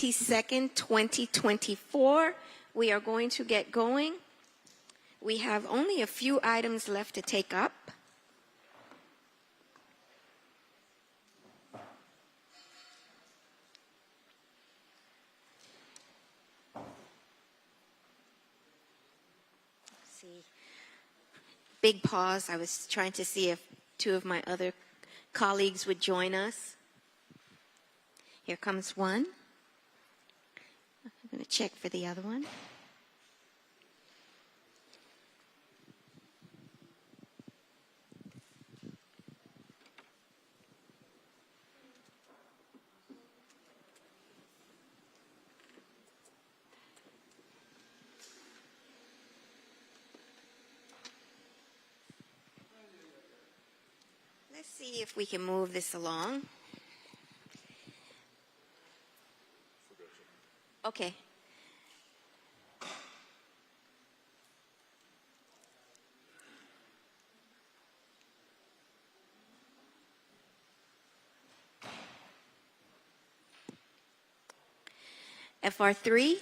22nd, 2024. We are going to get going. We have only a few items left to take up. See, big pause. I was trying to see if two of my other colleagues would join us. Here comes one. I'm going to check for the other one. Let's see if we can move this along. Okay. FR3.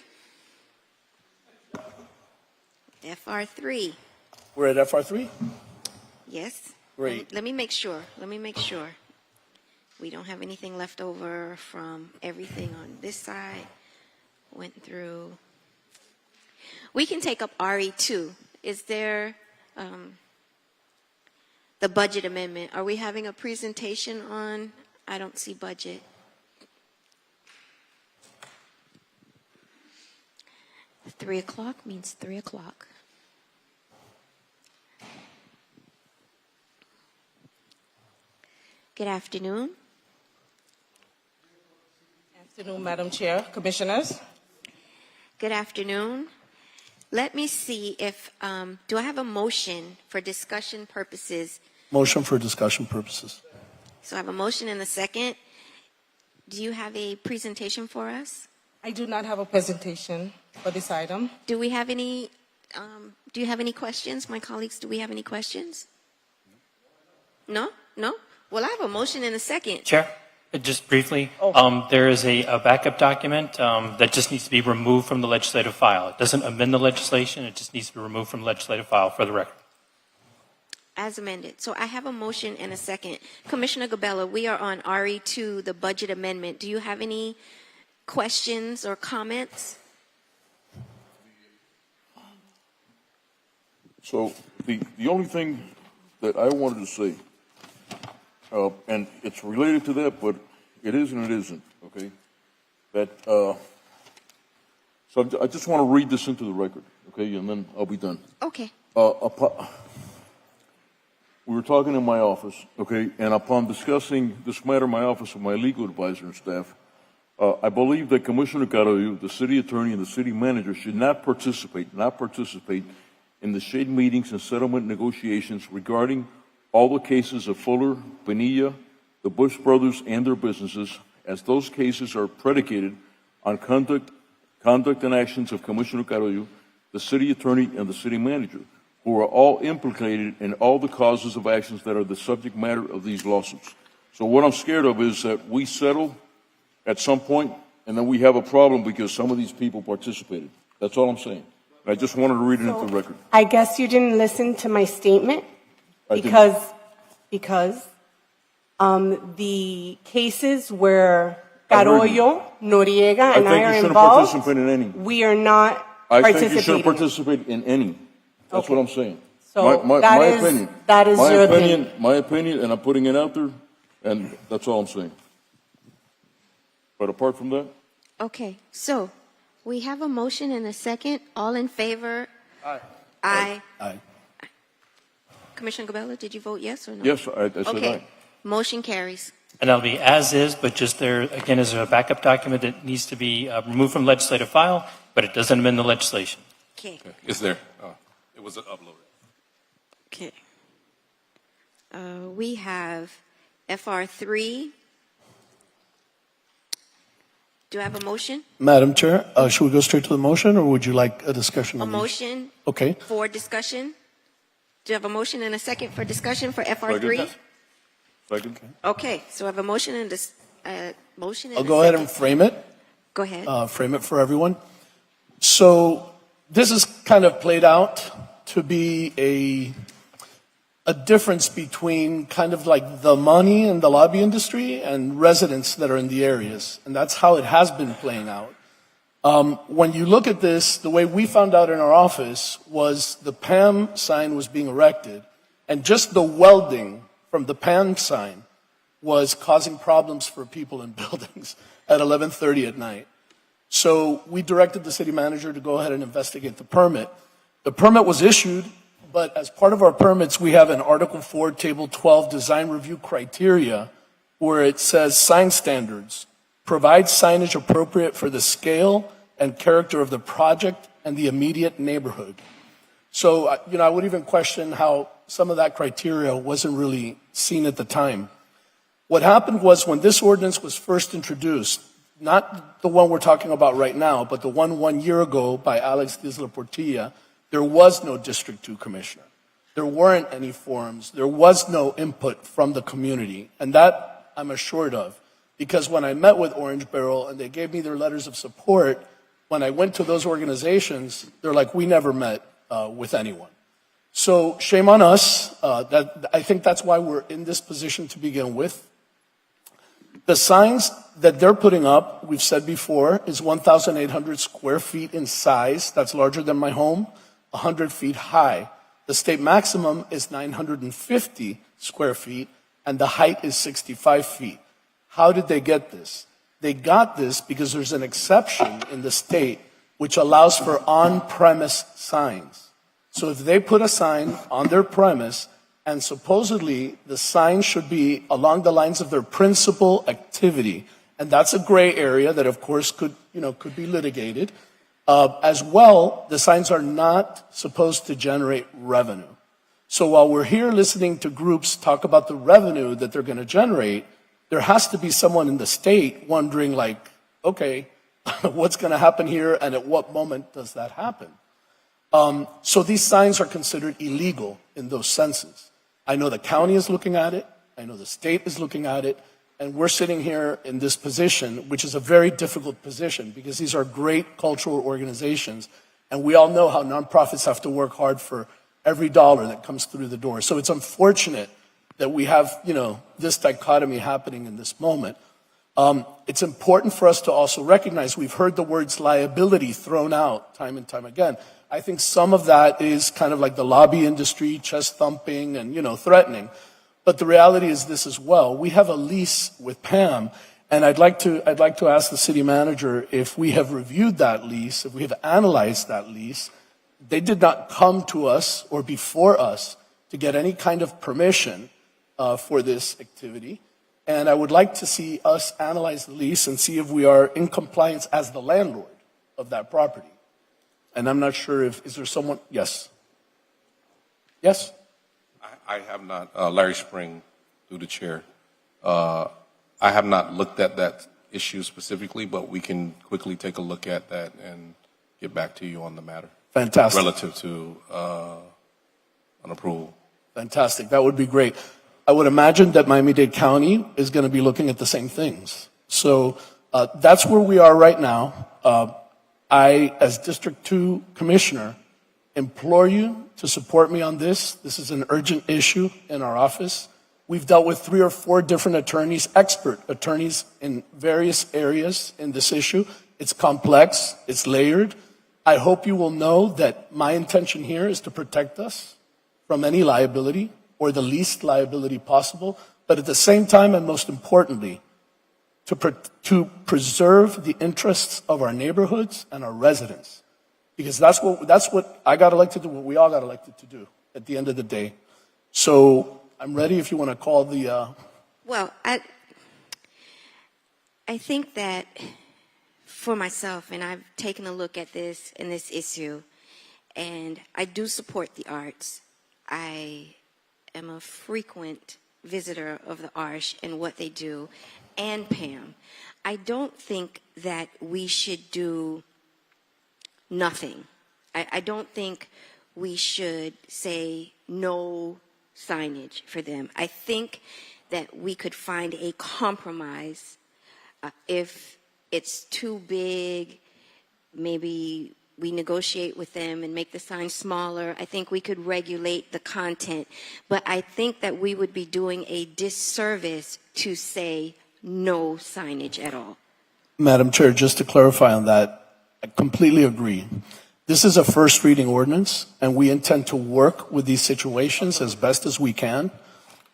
FR3. We're at FR3? Yes. Great. Let me make sure. We don't have anything left over from everything on this side. Went through. We can take up RE2. Is there the budget amendment? Are we having a presentation on? I don't see budget. Three o'clock means 3 o'clock. Good afternoon. Good afternoon, Madam Chair, Commissioners. Good afternoon. Let me see if, do I have a motion for discussion purposes? Motion for discussion purposes. So I have a motion and a second. Do you have a presentation for us? I do not have a presentation for this item. Do we have any, do you have any questions? My colleagues, do we have any questions? No? No? Well, I have a motion and a second. Chair, just briefly, there is a backup document that just needs to be removed from the legislative file. It doesn't amend the legislation. It just needs to be removed from the legislative file for the record. As amended. So I have a motion and a second. Commissioner Gabella, we are on RE2, the budget amendment. Do you have any questions or comments? So the only thing that I wanted to say, and it's related to that, but it is and it isn't, okay? That, so I just want to read this into the record, okay, and then I'll be done. Okay. We were talking in my office, okay, and upon discussing this matter in my office with my legal advisor and staff, I believe that Commissioner Carollo, the city attorney, and the city manager should not participate in the shade meetings and settlement negotiations regarding all the cases of Fuller, Bonilla, the Bush brothers, and their businesses, as those cases are predicated on conduct and actions of Commissioner Carollo, the city attorney, and the city manager, who are all implicated in all the causes of actions that are the subject matter of these lawsuits. So what I'm scared of is that we settle at some point, and then we have a problem because some of these people participated. That's all I'm saying. I just wanted to read it into the record. I guess you didn't listen to my statement because the cases where Carollo, Noriega, and I are involved, we are not I participating. think you shouldn't participate in any. That's what I'm saying. So my opinion. That is your opinion. My opinion, and I'm putting it out there, and that's all I'm saying. But apart from that, Okay. So we have a motion and a second. All in favor? Aye. Aye. Aye. Commissioner Gabella, did you vote yes or no? yes, I said Okay. aye. Motion carries. And that'll be as is, but just there, again, is a backup document that needs to be removed from the legislative file, but it doesn't amend the legislation. Okay. It's there. It was uploaded. Okay. We have FR3. Do I have a motion? Madam Chair, should we go straight to the motion, or would you like a discussion A on these? motion Okay. for discussion? Do you have a motion and a second for discussion for FR3? Second. Okay, so I have a motion and a motion and I'll a go ahead second. and frame it. Go ahead. Frame it for everyone. So this is kind of played out to be a difference between kind of like the money in the lobby industry and residents that are in the areas. And that's how it has been playing out. When you look at this, the way we found out in our office was the PAM sign was being erected, and just the welding from the PAM sign was causing problems for people in buildings at 11:30 at night. So we directed the city manager to go ahead and investigate the permit. The permit was issued, but as part of our permits, we have an Article 4, Table 12 design review criteria where it says sign standards, provide signage appropriate for the scale and character of the project and the immediate neighborhood. So, I would even question how some of that criteria wasn't really seen at the time. What happened was when this ordinance was first introduced, not the one we're talking about right now, but the one year ago by Alex Disla Portilla, there was no District 2 commissioner. There weren't any forums. There was no input from the community. And that I'm assured of. Because when I met with Orange Barrel and they gave me their letters of support, when I went to those organizations, they're like, we never met with anyone. So shame on us. I think that's why we're in this position to begin with. The signs that they're putting up, we've said before, is 1,800 square feet in size. That's larger than my home, 100 feet high. The state maximum is 950 square feet, and the height is 65 feet. How did they get this? They got this because there's an exception in the state which allows for on-premise signs. So if they put a sign on their premise, and supposedly the sign should be along the lines of their principal activity, and that's a gray area that of course could be litigated. As well, the signs are not supposed to generate revenue. So while we're here listening to groups talk about the revenue that they're going to generate, there has to be someone in the state wondering like, okay, what's going to happen here and at what moment does that happen? So these signs are considered illegal in those senses. I know the county is looking at it. I know the state is looking at it. And we're sitting here in this position, which is a very difficult position because these are great cultural organizations. And we all know how nonprofits have to work hard for every dollar that comes through the door. So it's unfortunate that we have, this dichotomy happening in this moment. It's important for us to also recognize we've heard the words liability thrown out time and time again. I think some of that is kind of like the lobby industry, chest thumping and, threatening. But the reality is this as well. We have a lease with PAM, and I'd like to ask the city manager if we have reviewed that lease, if we have analyzed that lease. They did not come to us or before us to get any kind of permission for this activity. And I would like to see us analyze the lease and see if we are in compliance as the landlord of that property. And I'm not sure is there someone, yes? Yes? I have not, Larry Spring, through the chair. I have not looked at that issue specifically, but we can quickly take a look at that and get back to you on the matter. Fantastic. Relative to an approval. Fantastic. That would be great. I would imagine that Miami-Dade County is going to be looking at the same things. So that's where we are right now. I, as District 2 Commissioner, implore you to support me on this. This is an urgent issue in our office. We've dealt with 3 or 4 different attorneys, expert attorneys in various areas in this issue. It's complex, it's layered. I hope you will know that my intention here is to protect us from any liability or the least liability possible, but at the same time and most importantly, to preserve the interests of our neighborhoods and our residents. Because that's what I got elected to do, what we all got elected to do at the end of the day. So I'm ready if you want to call the... Well, I think that for myself, and I've taken a look at this and this issue, and I do support the arts. I am a frequent visitor of the Arsh and what they do, and PAM. I don't think that we should do nothing. I don't think we should say no signage for them. I think that we could find a compromise if it's too big, maybe we negotiate with them and make the sign smaller. I think we could regulate the content. But I think that we would be doing a disservice to say no signage at all. Madam Chair, just to clarify on that, I completely agree. This is a first reading ordinance, and we intend to work with these situations as best as we can,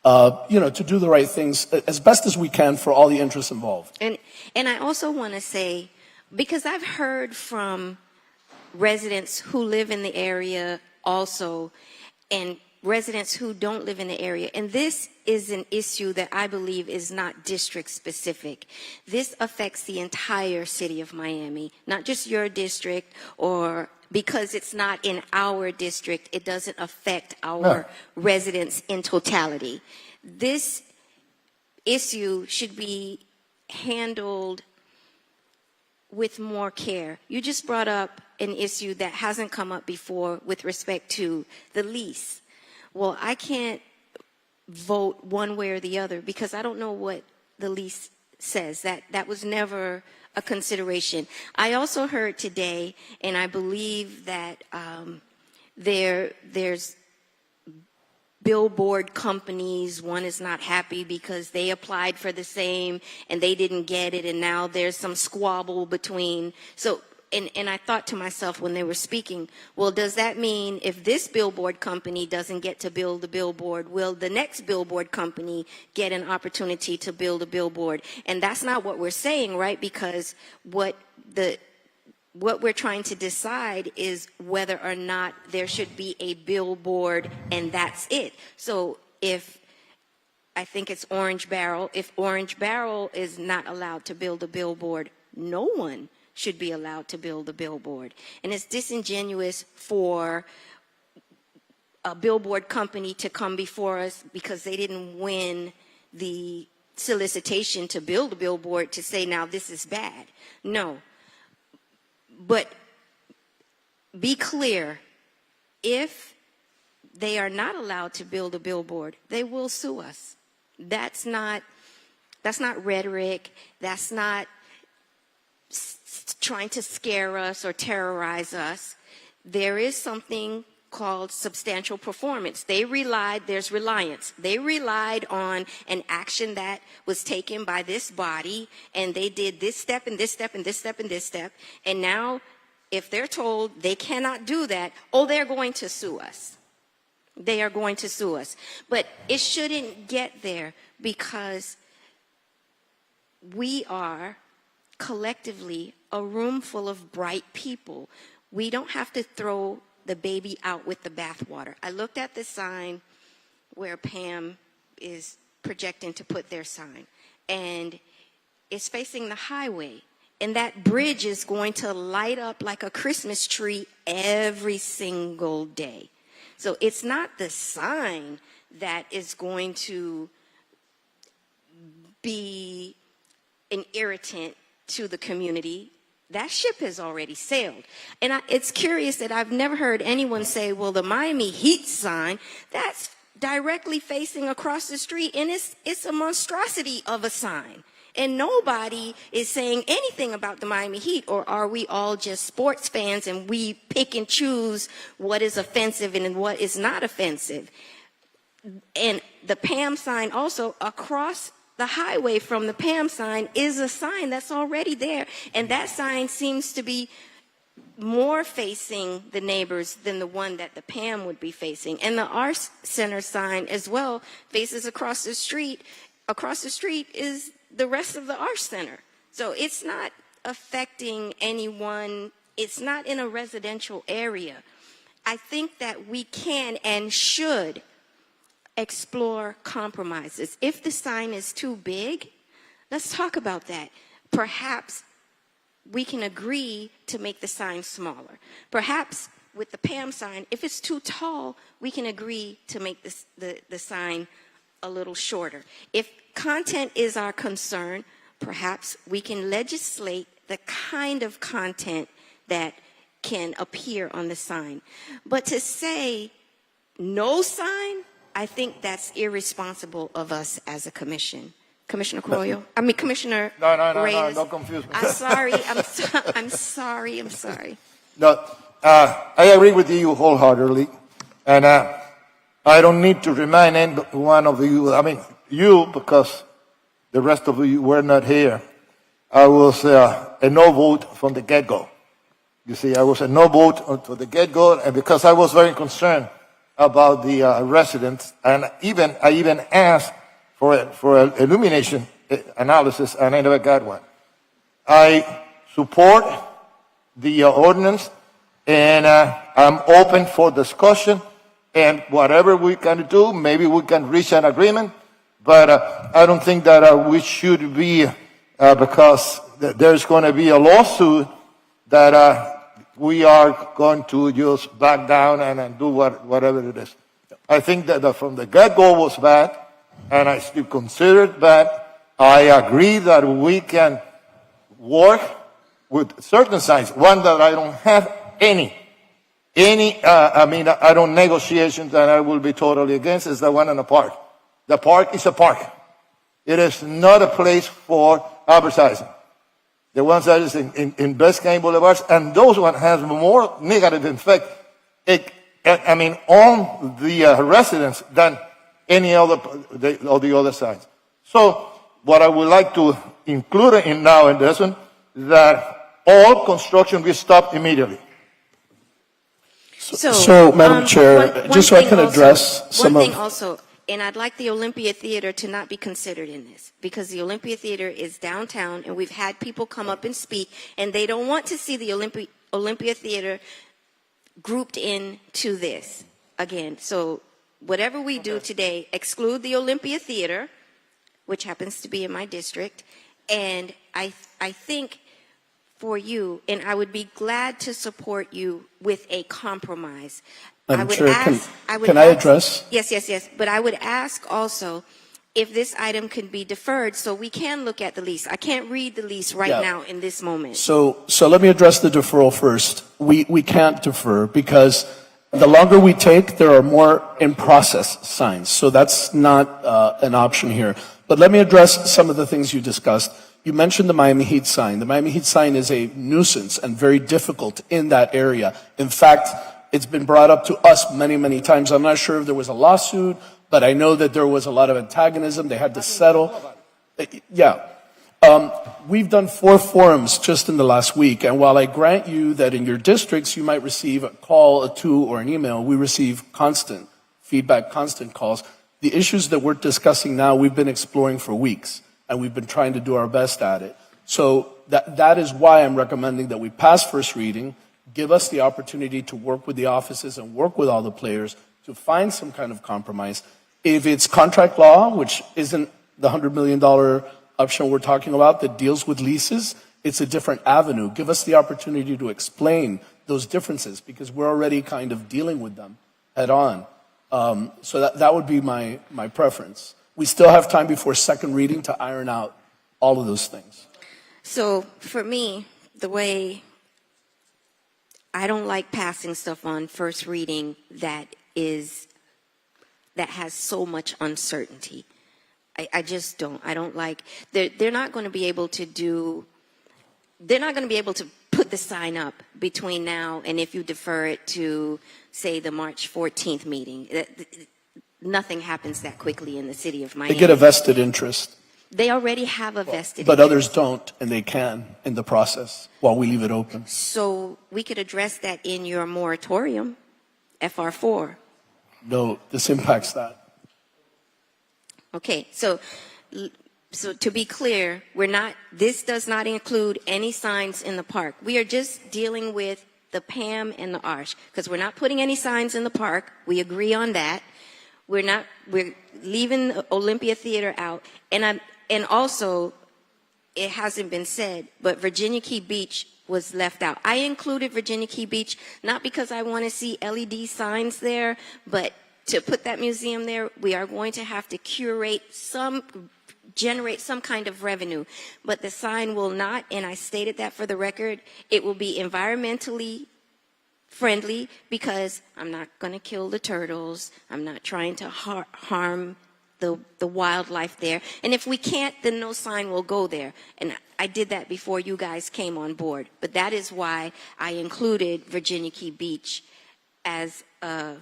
to do the right things as best as we can for all the interests involved. And I also want to say, because I've heard from residents who live in the area also, and residents who don't live in the area. And this is an issue that I believe is not district specific. This affects the entire city of Miami, not just your district, or because it's not in our district, it doesn't affect our residents in totality. This issue should be handled with more care. You just brought up an issue that hasn't come up before with respect to the lease. Well, I can't vote one way or the other because I don't know what the lease says. That was never a consideration. I also heard today, and I believe that there's billboard companies, one is not happy because they applied for the same and they didn't get it, and now there's some squabble between. So, and I thought to myself when they were speaking, well, does that mean if this billboard company doesn't get to build the billboard, will the next billboard company get an opportunity to build a billboard? And that's not what we're saying, right? Because what we're trying to decide is whether or not there should be a billboard, and that's it. So I think it's Orange Barrel, if Orange Barrel is not allowed to build a billboard, no one should be allowed to build a billboard. And it's disingenuous for a billboard company to come before us because they didn't win the solicitation to build a billboard to say, now this is bad. No. But be clear, if they are not allowed to build a billboard, they will sue us. That's not rhetoric. That's not trying to scare us or terrorize us. There is something called substantial performance. There's reliance. They relied on an action that was taken by this body, and they did this step and this step and this step and this step. And now, if they're told they cannot do that, they're going to sue us. They are going to sue us. But it shouldn't get there because we are collectively a room full of bright people. We don't have to throw the baby out with the bathwater. I looked at the sign where Pam is projecting to put their sign, and it's facing the highway. And that bridge is going to light up like a Christmas tree every single day. So it's not the sign that is going to be an irritant to the community. That ship has already sailed. And it's curious that I've never heard anyone say, well, the Miami Heat sign, that's directly facing across the street, and it's a monstrosity of a sign. And nobody is saying anything about the Miami Heat, or are we all just sports fans and we pick and choose what is offensive and what is not offensive? And the Pam sign also across the highway from the Pam sign is a sign that's already there. And that sign seems to be more facing the neighbors than the one that the Pam would be facing. And the Arts Center sign as well faces across the street. Across the street is the rest of the Arts Center. So it's not affecting anyone. It's not in a residential area. I think that we can and should explore compromises. If the sign is too big, let's talk about that. Perhaps we can agree to make the sign smaller. Perhaps with the Pam sign, if it's too tall, we can agree to make the sign a little shorter. If content is our concern, perhaps we can legislate the kind of content that can appear on the sign. But to say no sign, I think that's irresponsible of us as a commission Commissioner Carollo. I mean, Commissioner No, Reyes. don't confuse me. I'm sorry. I'm sorry. I'm sorry. No, I agree with you wholeheartedly, and I don't need to remind any one of you. I mean, you, because the rest of you were not here. I was a no vote from the get-go. You see, I was a no vote from the get-go, and because I was very concerned about the residents, and I even asked for an illumination analysis, and I never got one. I support the ordinance, and I'm open for discussion, and whatever we can do, maybe we can reach an agreement, but I don't think that we should be, because there's going to be a lawsuit, that we are going to just back down and do whatever it is. I think that from the get-go was bad, and I still consider it bad. I agree that we can work with certain signs. One that I don't have any, I don't negotiations, and I will be totally against is the one in the park. The park is a park. It is not a place for advertising. The ones that is in Biscayne Boulevards, and those one has more negative effect, on the residents than any other of the other sides. So what I would like to include in this one, that all construction will stop immediately. So, Madam Chair, just so I can address some One of... thing also, and I'd like the Olympia Theater to not be considered in this, because the Olympia Theater is downtown, and we've had people come up and speak, and they don't want to see the Olympia Theater grouped into this again. So whatever we do today, exclude the Olympia Theater, which happens to be in my district, and I think for you, and I would be glad to support you with a compromise. Madam Chair, can I address? Yes. But I would ask also if this item can be deferred so we can look at the lease. I can't read the lease right now in this moment. So let me address the deferral first. We can't defer because the longer we take, there are more in-process signs. So that's not an option here. But let me address some of the things you discussed. You mentioned the Miami Heat sign. The Miami Heat sign is a nuisance and very difficult in that area. In fact, it's been brought up to us many, many times. I'm not sure if there was a lawsuit, but I know that there was a lot of antagonism. They had to settle. Yeah. We've done 4 forums just in the last week, and while I grant you that in your districts you might receive a call, a 2, or an email, we receive constant feedback, constant calls. The issues that we're discussing now, we've been exploring for weeks, and we've been trying to do our best at it. So that is why I'm recommending that we pass first reading, give us the opportunity to work with the offices and work with all the players to find some kind of compromise. If it's contract law, which isn't the $100 million option we're talking about that deals with leases, it's a different avenue. Give us the opportunity to explain those differences because we're already kind of dealing with them head on. So that would be my preference. We still have time before second reading to iron out all of those things. So for me, the way I don't like passing stuff on first reading that has so much uncertainty. I just don't. I don't like, they're not going to be able to put the sign up between now and if you defer it to, say, the March 14th meeting. Nothing happens that quickly in the city of Miami. They get a vested interest. They already have a vested But interest. others don't, and they can in the process while we leave it open. So we could address that in your moratorium, FR4. No, this impacts that. Okay, so to be clear, this does not include any signs in the park. We are just dealing with the PAM and the ARSH because we're not putting any signs in the park. We agree on that. We're leaving the Olympia Theater out. And also, it hasn't been said, but Virginia Key Beach was left out. I included Virginia Key Beach, not because I want to see LED signs there, but to put that museum there, we are going to have to generate some kind of revenue. But the sign will not, and I stated that for the record, it will be environmentally friendly because I'm not going to kill the turtles. I'm not trying to harm the wildlife there. And if we can't, then no sign will go there. And I did that before you guys came on board. But that is why I included Virginia Key Beach as a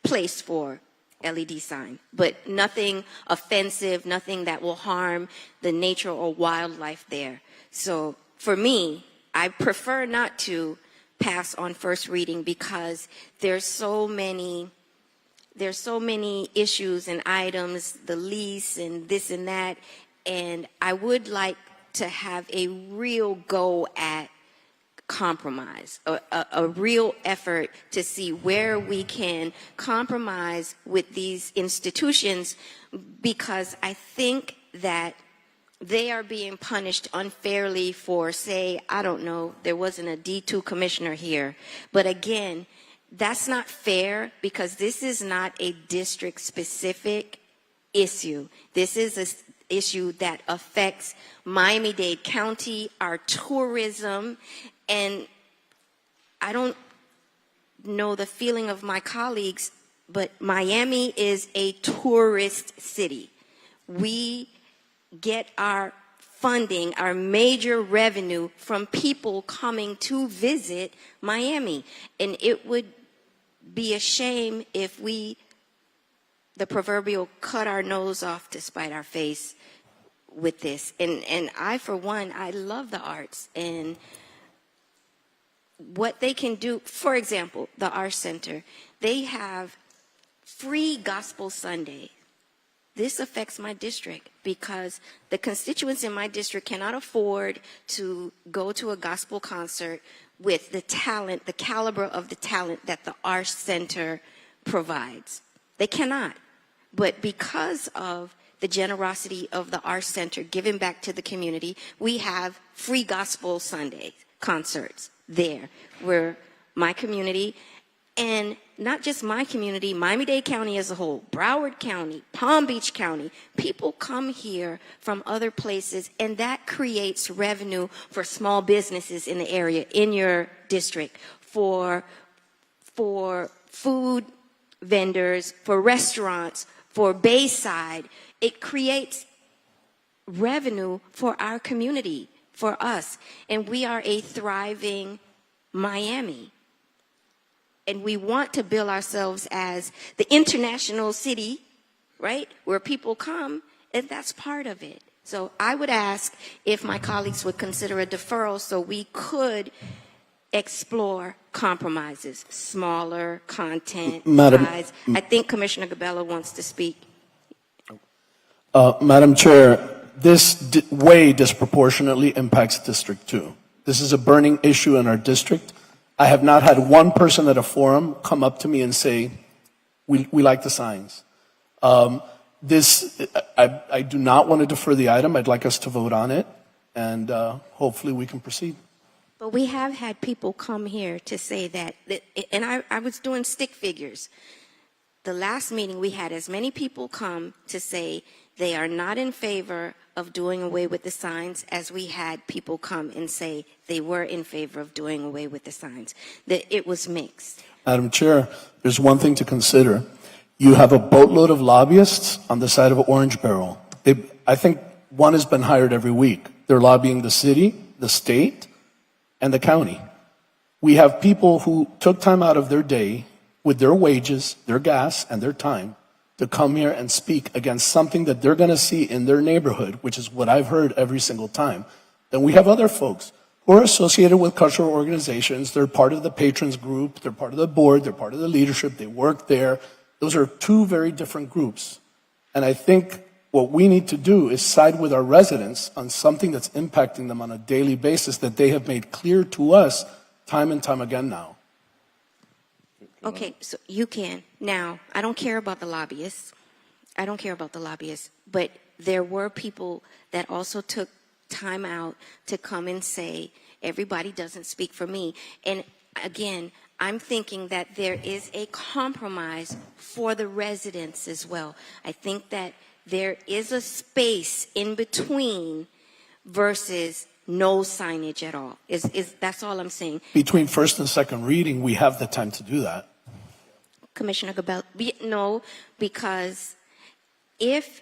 place for LED sign, but nothing offensive, nothing that will harm the nature or wildlife there. So for me, I prefer not to pass on first reading because there's so many issues and items, the lease and this and that, and I would like to have a real go at compromise, a real effort to see where we can compromise with these institutions, because I think that they are being punished unfairly for, say, I don't know, there wasn't a D2 commissioner here. But again, that's not fair because this is not a district-specific issue. This is an issue that affects Miami-Dade County, our tourism, and I don't know the feeling of my colleagues, but Miami is a tourist city. We get our funding, our major revenue from people coming to visit Miami. And it would be a shame if we, the proverbial, cut our nose off to spite our face with this. And I, for one, I love the arts and what they can do. For example, the Arts Center, they have free Gospel Sunday. This affects my district because the constituents in my district cannot afford to go to a gospel concert with the talent, the caliber of the talent that the Arts Center provides. They cannot. But because of the generosity of the Arts Center giving back to the community, we have free Gospel Sunday concerts there where my community, and not just my community, Miami-Dade County as a whole, Broward County, Palm Beach County, people come here from other places, and that creates revenue for small businesses in the area, in your district, for food vendors, for restaurants, for Bayside. It creates revenue for our community, for us, and we are a thriving Miami. And we want to bill ourselves as the international city, right, where people come, and that's part of it. So I would ask if my colleagues would consider a deferral so we could explore compromises, smaller content, Madam- size. I think Commissioner Gabello wants to speak. Madam Chair, this way disproportionately impacts District 2. This is a burning issue in our district. I have not had one person at a forum come up to me and say, we like the signs. I do not want to defer the item. I'd like us to vote on it, and hopefully we can proceed. But we have had people come here to say that and I was doing stick figures. The last meeting we had as many people come to say they are not in favor of doing away with the signs as we had people come and say they were in favor of doing away with the signs. That it was mixed. Madam Chair, there's one thing to consider. You have a boatload of lobbyists on the side of Orange Barrel. I think one has been hired every week. They're lobbying the city, the state, and the county. We have people who took time out of their day with their wages, their gas, and their time to come here and speak against something that they're going to see in their neighborhood, which is what I've heard every single time. Then we have other folks who are associated with cultural organizations. They're part of the patrons group. They're part of the board. They're part of the leadership. They work there. Those are two very different groups. And I think what we need to do is side with our residents on something that's impacting them on a daily basis that they have made clear to us time and time again now. Okay, so you can. Now, I don't care about the lobbyists. I don't care about the lobbyists. But there were people that also took time out to come and say, everybody doesn't speak for me. And again, I'm thinking that there is a compromise for the residents as well. I think that there is a space in between versus no signage at all. That's all I'm saying. Between first and second reading, we have the time to do that. Commissioner Gabel, no, because if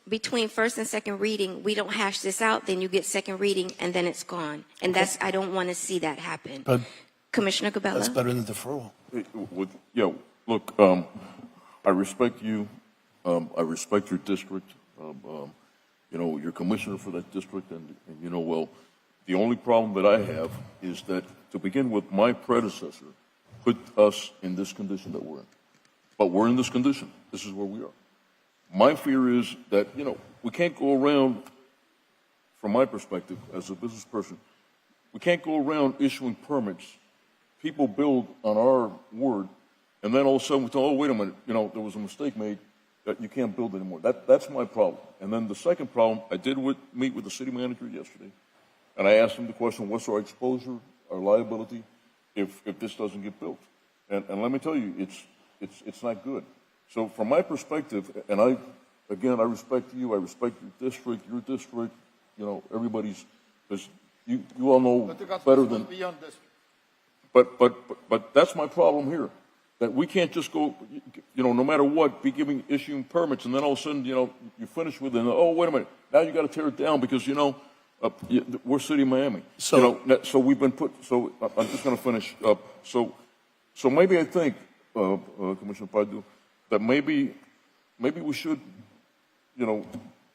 between first and second reading, we don't hash this out, then you get second reading and then it's gone. And I don't want to see that happen. But Commissioner Gabella? that's better than deferral. Look, I respect you. I respect your district. You're commissioner for that district, and well, the only problem that I have is that, to begin with, my predecessor put us in this condition that we're in. But we're in this condition. This is where we are. My fear is that, we can't go around, from my perspective as a business person, we can't go around issuing permits. People build on our word, and then all of a sudden we tell, oh, wait a minute, there was a mistake made, that you can't build anymore. That's my problem. And then the second problem, I did meet with the city manager yesterday, and I asked him the question, what's our exposure, our liability, if this doesn't get built? And let me tell you, it's not good. So from my perspective, and I respect you, I respect your district, everybody's, because you all know better than, but that's my problem here. That we can't just go, no matter what, be issuing permits, and then all of a sudden, you finish with it, and, oh, wait a minute, now you got to tear it down because, we're City of Miami. So we've been so I'm just going to finish up. So maybe I think, Commissioner Padu, that maybe we should,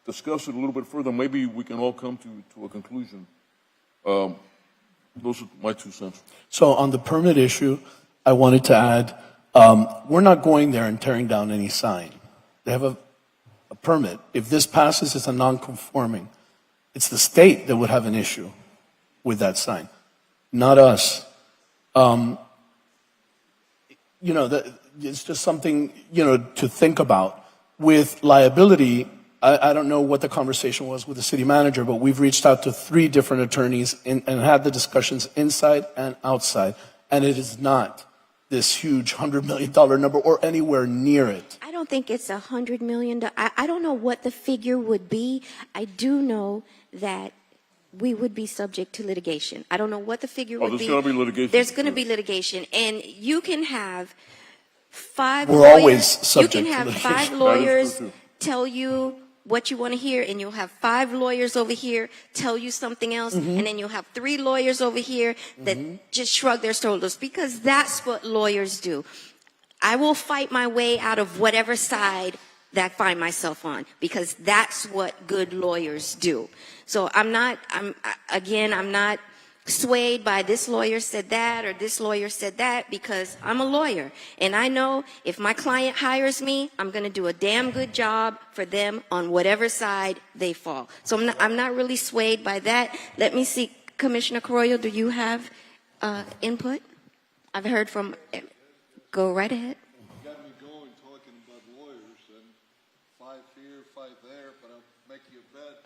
discuss it a little bit further. Maybe we can all come to a conclusion. Those are my 2 cents. So on the permit issue, I wanted to add, we're not going there and tearing down any sign. They have a permit. If this passes, it's a non-conforming. It's the state that would have an issue with that sign, not us. It's just something, to think about. With liability, I don't know what the conversation was with the city manager, but we've reached out to 3 different attorneys and had the discussions inside and outside, and it is not this huge $100 million number or anywhere near it. I don't think it's $100 million. I don't know what the figure would be. I do know that we would be subject to litigation. I don't know what the figure would be. There's going to be litigation. There's going to be litigation, and you can have 5 We're lawyers. always subject You can to have litigation. 5 lawyers tell you what you want to hear, and you'll have 5 lawyers over here tell you something else, and then you'll have 3 lawyers over here that just shrug their shoulders, because that's what lawyers do. I will fight my way out of whatever side that I find myself on, because that's what good lawyers do. So I'm not swayed by this lawyer said that or this lawyer said that, because I'm a lawyer, and I know if my client hires me, I'm going to do a damn good job for them on whatever side they fall. So I'm not really swayed by that. Let me see, Commissioner Carollo, do you have input? I've heard from. Go right ahead. You got me going talking about lawyers, and 5 here, 5 there, but I'll make you a bet.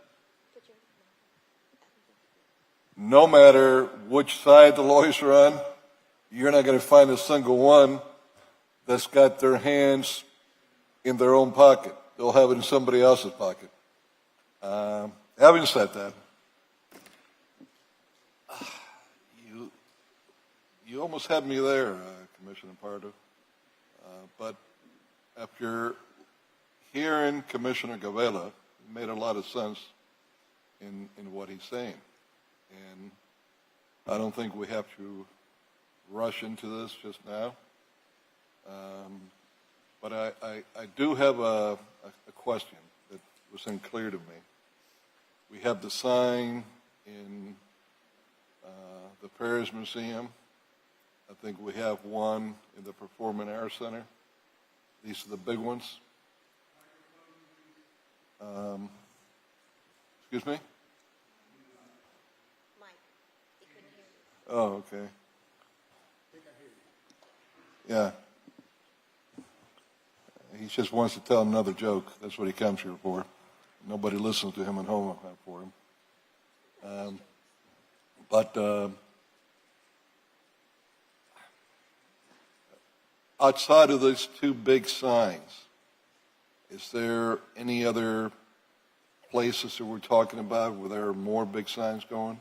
No matter which side the lawyers are on, you're not going to find a single one that's got their hands in their own pocket. They'll have it in somebody else's pocket. Having said that, you almost had me there, Commissioner Pardo. But after hearing Commissioner Gavela, it made a lot of sense in what he's saying. And I don't think we have to rush into this just now. But I do have a question that was unclear to me. We have the sign in the Paris Museum. I think we have one in the Performing Arts Center. These are the big ones. Excuse me? Oh, okay. Yeah. He just wants to tell another joke. That's what he comes here for. Nobody listens to him at home for him. But outside of those 2 big signs, is there any other places that we're talking about where there are more big signs going?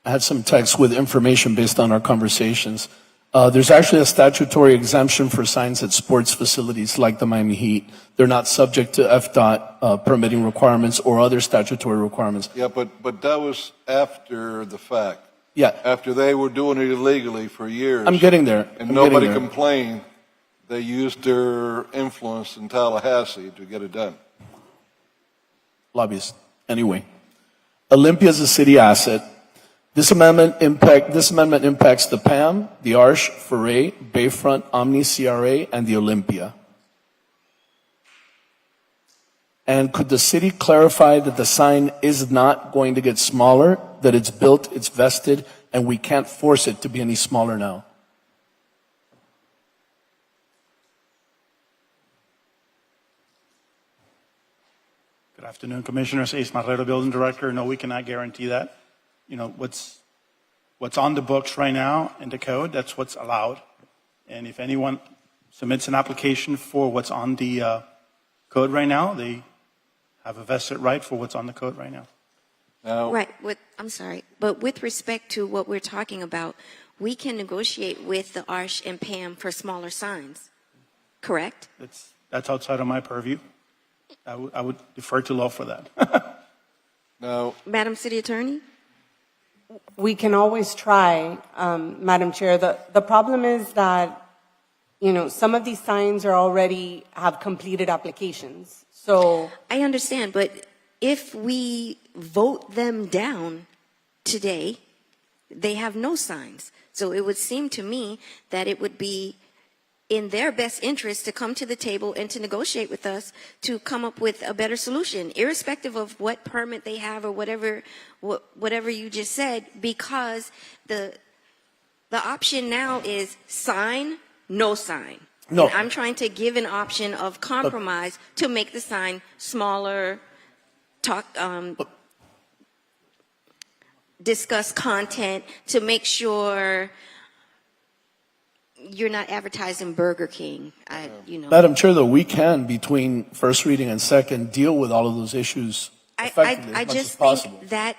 I had some text with information based on our conversations. There's actually a statutory exemption for signs at sports facilities like the Miami Heat. They're not subject to FDOT permitting requirements or other statutory requirements. Yeah, but that was after the fact. Yeah, After they were doing it illegally for years. I'm getting there. And I'm nobody getting there. complained. They used their influence in Tallahassee to get it done. Lobbyists. Anyway, Olympia is a city asset. This amendment impacts the PAM, the Arch, Foray, Bayfront, Omni CRA, and the Olympia. And could the city clarify that the sign is not going to get smaller, that it's built, it's vested, and we can't force it to be any smaller now? Good afternoon, Commissioners. Ace Marrero, Building Director. No, we cannot guarantee that. You know, what's on the books right now in the code, that's what's allowed. And if anyone submits an application for what's on the code right now, they have a vested right for what's on the code right now. Now, Right. I'm sorry. But with respect to what we're talking about, we can negotiate with the Arch and PAM for smaller signs, correct? That's outside of my purview. I would defer to law for that. now, Madam City Attorney? We can always try, Madam Chair. The problem is that, you know, some of these signs have completed applications. So I understand, but if we vote them down today, they have no signs. So it would seem to me that it would be in their best interest to come to the table and to negotiate with us to come up with a better solution, irrespective of what permit they have or whatever you just said, because the option now is sign, no sign. No. And I'm trying to give an option of compromise to make the sign smaller, discuss content, to make sure you're not advertising Burger King. Madam Chair, though, we can, between first reading and second, deal with all of those issues effectively I as much just as possible. think that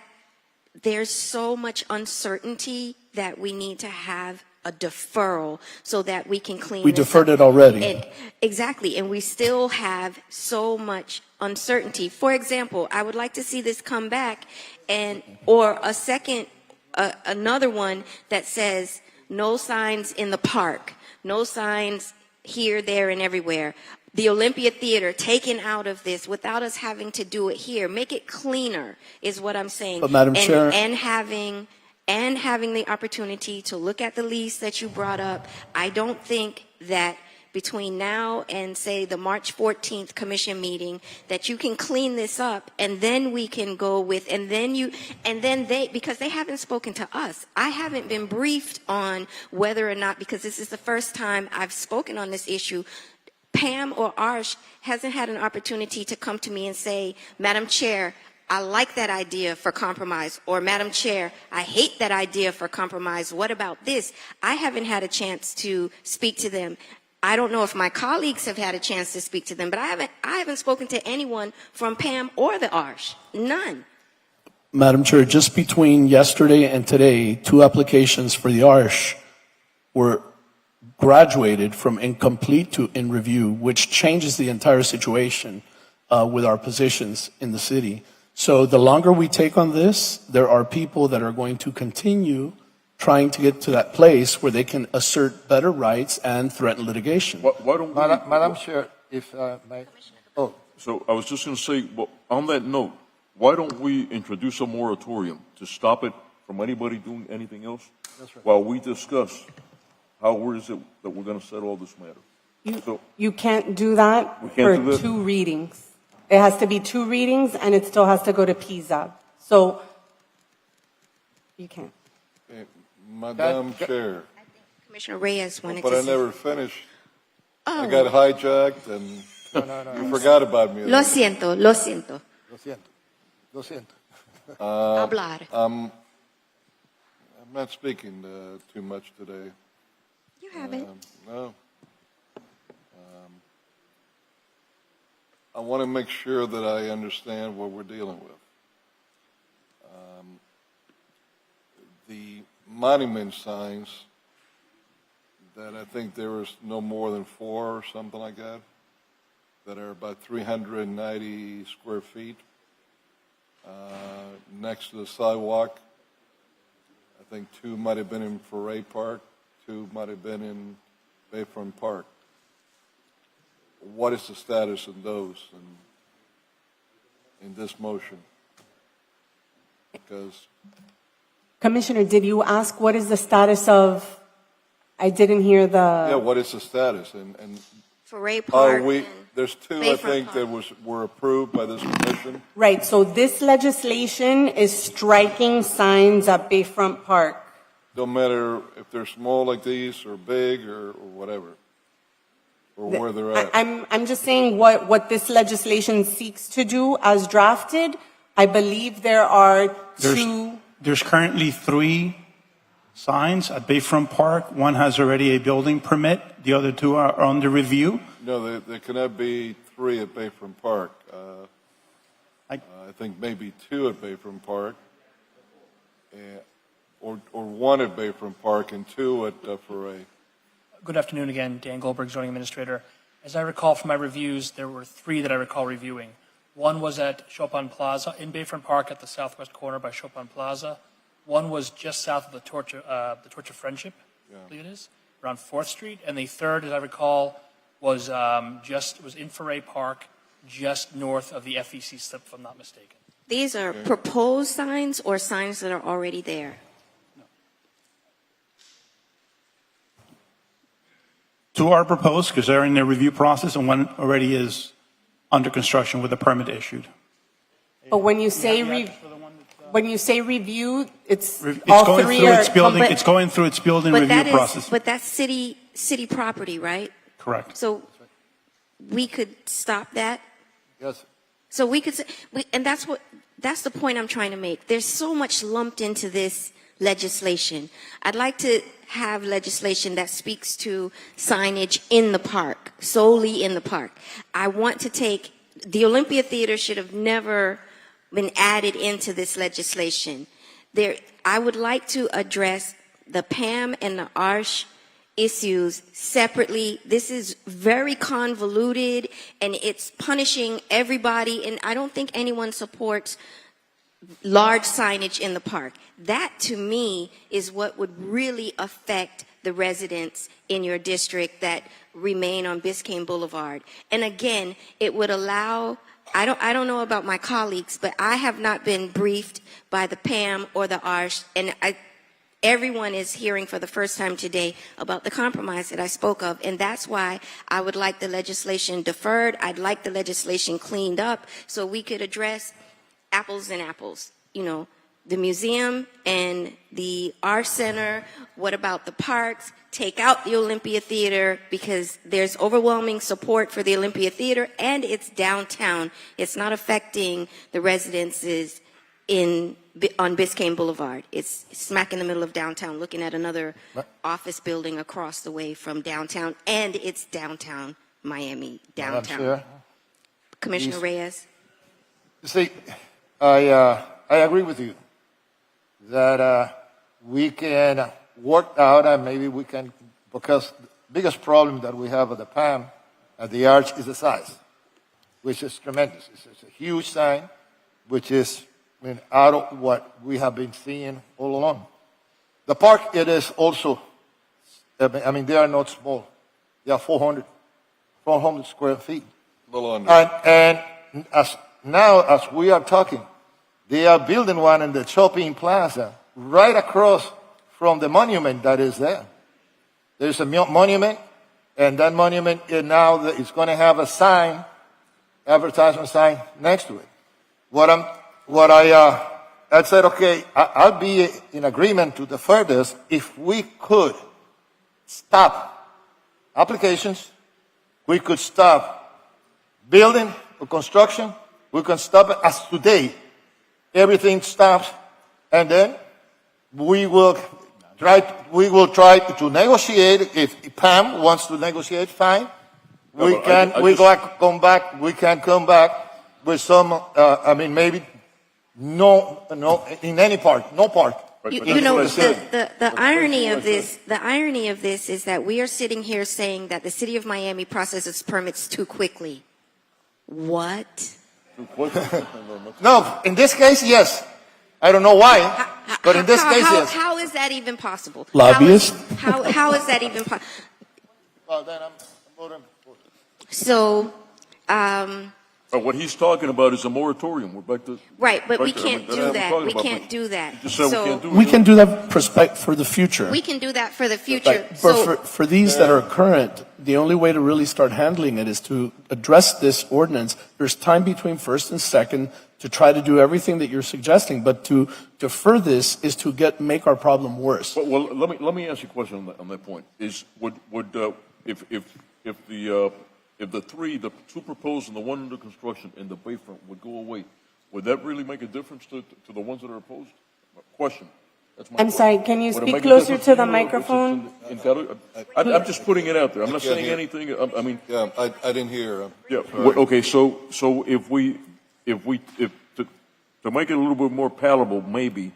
there's so much uncertainty that we need to have a deferral so that we can clean We this deferred up. it already. And, exactly, and we still have so much uncertainty. For example, I would like to see this come back or another one that says no signs in the park, no signs here, there, and everywhere. The Olympia Theater taken out of this without us having to do it here. Make it cleaner is what I'm saying. But Madam Chair- and having the opportunity to look at the lease that you brought up. I don't think that between now and say the March 14th commission meeting that you can clean this up, and then we can go with, because they haven't spoken to us. I haven't been briefed on whether or not, because this is the first time I've spoken on this issue. Pam or Arch hasn't had an opportunity to come to me and say, Madam Chair, I like that idea for compromise, or Madam Chair, I hate that idea for compromise. What about this? I haven't had a chance to speak to them. I don't know if my colleagues have had a chance to speak to them, but I haven't spoken to anyone from PAM or the Arch. None. Madam Chair, just between yesterday and today, 2 applications for the Arch were graduated from incomplete to in review, which changes the entire situation with our positions in the city. So the longer we take on this, there are people that are going to continue trying to get to that place where they can assert better rights and threaten litigation. Why don't we? Madam Chair, if may. Oh, So I was just going to say, well, on that note, why don't we introduce a moratorium to stop it from anybody doing anything else? That's right. While we discuss where is it that we're going to settle this matter. So you can't do that We for can't do that? 2 readings. It has to be 2 readings, and it still has to go to PZAB. So you can't. Madam Chair, Commissioner Reyes wanted but to I say. never finished. I Oh, got hijacked and you forgot about me. lo siento, lo siento. lo siento. Hablar. I'm not speaking too much today. You haven't. No. I want to make sure that I understand what we're dealing with. The monument signs that I think there was no more than 4 or something like that are about 390 square feet next to the sidewalk. I think 2 might have been in Foray Park, 2 might have been in Bayfront Park. What is the status of those in this motion? Because Commissioner, did you ask what is the status of, I didn't hear the. yeah, what is the status? And Foray are Park. we? and There's 2 I Bayfront think Park. that were approved by this commission. Right, so this legislation is striking signs at Bayfront Park. Don't matter if they're small like these or big or whatever, or where they're at. I'm just saying what this legislation seeks to do as drafted. I believe there are two. There's currently 3 signs at Bayfront Park. One has already a building permit. The other 2 are under review. No, there cannot be 3 at Bayfront Park. I- I think maybe 2 at Bayfront Park, or 1 at Bayfront Park and 2 at Foray. Good afternoon again, Dan Goldberg, zoning administrator. As I recall from my reviews, there were 3 that I recall reviewing. One was at Chopin Plaza in Bayfront Park at the southwest corner by Chopin Plaza. One was just south of the Torch of Friendship, I believe it is, around 4th Street. And the third, as I recall, was was in Foray Park, just north of the FEC slip, if I'm not mistaken. These are proposed signs or signs that are already there? 2 are proposed because they're in their review process, and 1 already is under construction with a permit issued. But when you say review, it's It's all going 3 through are. its building. but- It's going through its building But review that is, process. but that's city property, right? Correct. So we could stop that? Yes. So we could say, and that's the point I'm trying to make. There's so much lumped into this legislation. I'd like to have legislation that speaks to signage in the park, solely in the park. I want to take, the Olympia Theater should have never been added into this legislation. I would like to address the PAM and the ARSH issues separately. This is very convoluted and it's punishing everybody, and I don't think anyone supports large signage in the park. That to me is what would really affect the residents in your district that remain on Biscayne Boulevard. And again, it would allow, I don't know about my colleagues, but I have not been briefed by the PAM or the ARSH, and everyone is hearing for the first time today about the compromise that I spoke of, and that's why I would like the legislation deferred. I'd like the legislation cleaned up so we could address apples and apples, the museum and the art center. What about the parks? Take out the Olympia Theater because there's overwhelming support for the Olympia Theater and it's downtown. It's not affecting the residences on Biscayne Boulevard. It's smack in the middle of downtown, looking at another office building across the way from downtown, and it's downtown Miami, downtown. Madam Chair, Commissioner Please. Reyes? you see, I agree with you that we can work out and maybe we can, because the biggest problem that we have at the PAM, at the Arch, is the size, which is tremendous. It's a huge sign, which is out of what we have been seeing all along. The park, it is also, they are not small. They are 400 square feet. A little under. And as we are talking, they are building one in the shopping plaza right across from the monument that is there. There's a monument, and that monument now is going to have a sign, advertisement sign next to it. I said, okay, I'll be in agreement to defer this if we could stop applications, we could stop building or construction, we can stop it as today. Everything stops, and then we will try to negotiate. If Pam wants to negotiate, fine. We can come back with some. Maybe no in any part, no part, You, But you that's know, what I said. the irony of this is that we are sitting here saying that the city of Miami processes permits too quickly. What? No, in this case, yes. I don't know why, but in this case, yes. How is that even possible? Lobbyist? How is that even possible? Well, then I'm voting for it. So, But what he's talking about is a moratorium. We're back to. right, but we Right there. I can't mean, do that's what that. I'm talking We about, can't but do that. you just said we can't do it. We can do that for the future. We can do that for the future. Right. But So, for these that are current, the only way to really start handling it is to address this ordinance. There's time between first and second to try to do everything that you're suggesting, but to defer this is to make our problem worse. Well, let me ask you a question on that point. If the two proposed and the one under construction and the Bayfront would go away, would that really make a difference to the ones that are opposed? Question. That's my I'm question. sorry, can you Would it speak make a closer difference to the you, microphone? I'm just putting it out there. I'm not saying hear. anything. I mean, Yeah, I didn't hear. yeah. Sorry. Okay. So if to make it a little bit more palatable, maybe,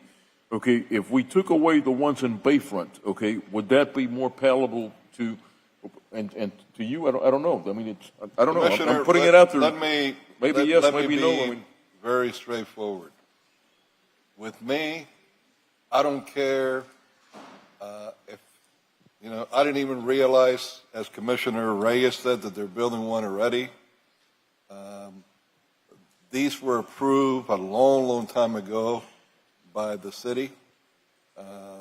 okay, if we took away the ones in Bayfront, okay, would that be more palatable to, and to you? I don't know. I mean, I don't know. Commissioner, I'm putting it out there. Let me, Maybe let- yes, let me maybe be no. I mean, very straightforward. With me, I don't care if, I didn't even realize, as Commissioner Reyes said, that they're building one already. These were approved a long, long time ago by the city.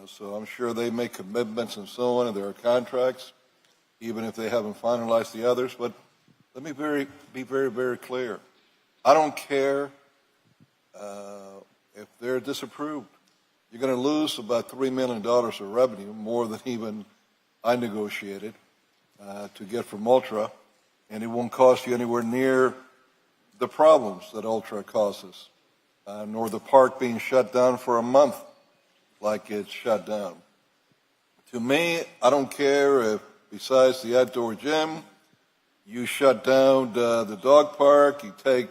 So I'm sure they make commitments and so on, and there are contracts, even if they haven't finalized the others. But let me be very, very clear. I don't care if they're disapproved. You're going to lose about $3 million of revenue, more than even I negotiated to get from Ultra, and it won't cost you anywhere near the problems that Ultra causes, nor the park being shut down for a month like it's shut down. To me, I don't care if, besides the outdoor gym, you shut down the dog park, you take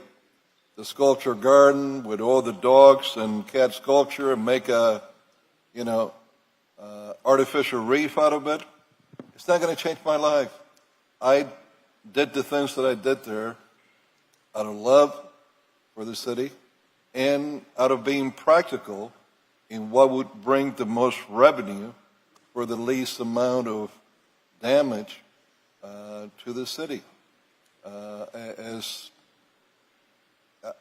the sculpture garden with all the dogs and cat sculpture and make a, artificial reef out of it. It's not going to change my life. I did the things that I did there out of love for the city and out of being practical in what would bring the most revenue for the least amount of damage to the city. As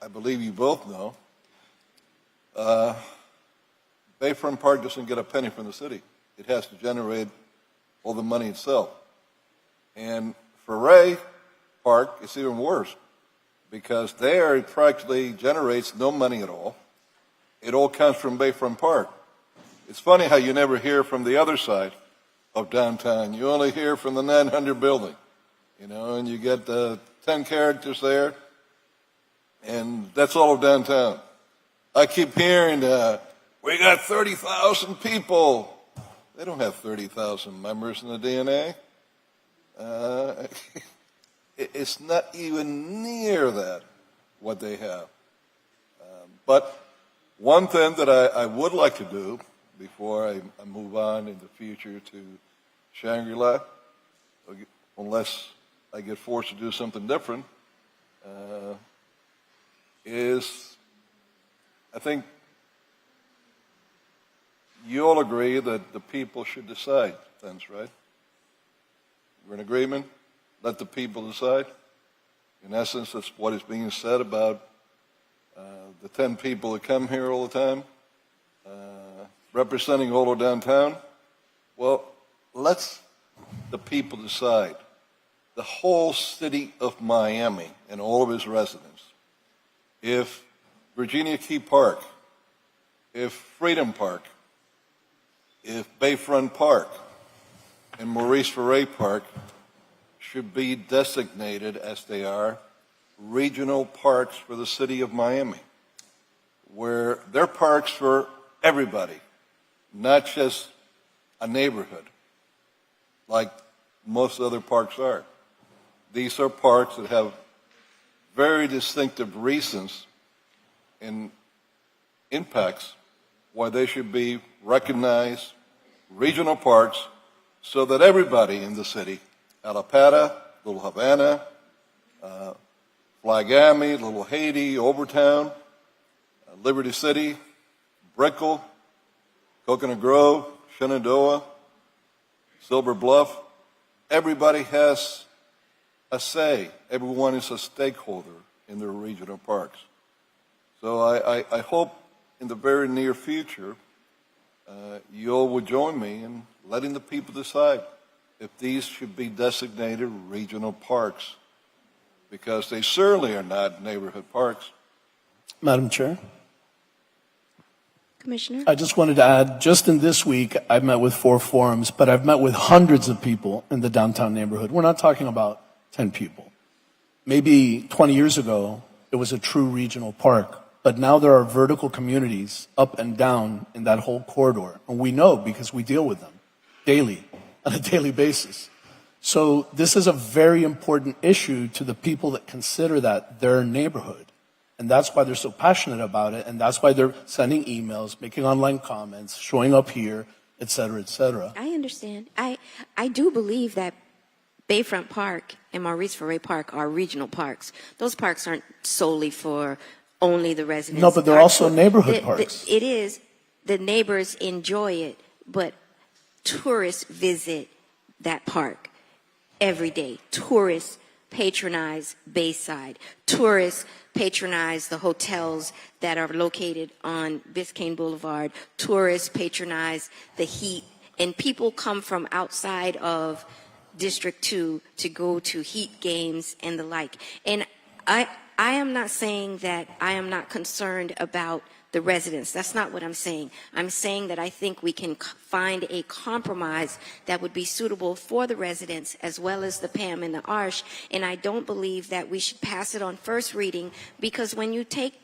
I believe you both know, Bayfront Park doesn't get a penny from the city. It has to generate all the money itself. And for Ray Park, it's even worse because there it practically generates no money at all. It all comes from Bayfront Park. It's funny how you never hear from the other side of downtown. You only hear from the 900 building, and you get 10 characters there, and that's all of downtown. I keep hearing, we got 30,000 people. They don't have 30,000 members in the DNA. It's not even near that, what they have. But one thing that I would like to do before I move on in the future to Shangri-La, unless I get forced to do something different, is I think you all agree that the people should decide things, right? We're in agreement? Let the people decide? In essence, that's what is being said about the 10 people that come here all the time, representing all of downtown. Well, let the people decide. The whole city of Miami and all of its residents. If Virginia Key Park, if Freedom Park, if Bayfront Park, and Maurice Ferré Park should be designated, as they are, regional parks for the city of Miami, where they're parks for everybody, not just a neighborhood, like most other parks are. These are parks that have very distinctive reasons and impacts why they should be recognized regional parks so that everybody in the city, Alapata, Little Havana, Flagami, Little Haiti, Overtown, Liberty City, Brickell, Coconut Grove, Shenandoah, Silver Bluff, everybody has a say. Everyone is a stakeholder in their regional parks. So I hope in the very near future, you all would join me in letting the people decide if these should be designated regional parks, because they certainly are not neighborhood parks. Madam Chair, Commissioner? I just wanted to add, just in this week, I've met with 4 forums, but I've met with hundreds of people in the downtown neighborhood. We're not talking about 10 people. Maybe 20 years ago, it was a true regional park, but now there are vertical communities up and down in that whole corridor. And we know because we deal with them daily, on a daily basis. So this is a very important issue to the people that consider that their neighborhood. And that's why they're so passionate about it. And that's why they're sending emails, making online comments, showing up here, et cetera, et cetera. I understand. I do believe that Bayfront Park and Maurice Ferré Park are regional parks. Those parks aren't solely for only the residents. No, but they're also neighborhood parks. It is. The neighbors enjoy it, but tourists visit that park every day. Tourists patronize Bayside. Tourists patronize the hotels that are located on Biscayne Boulevard. Tourists patronize the Heat. And people come from outside of District 2 to go to Heat games and the like. And I am not saying that I am not concerned about the residents. That's not what I'm saying. I'm saying that I think we can find a compromise that would be suitable for the residents as well as the PAM and the ARSH. And I don't believe that we should pass it on first reading, because when you take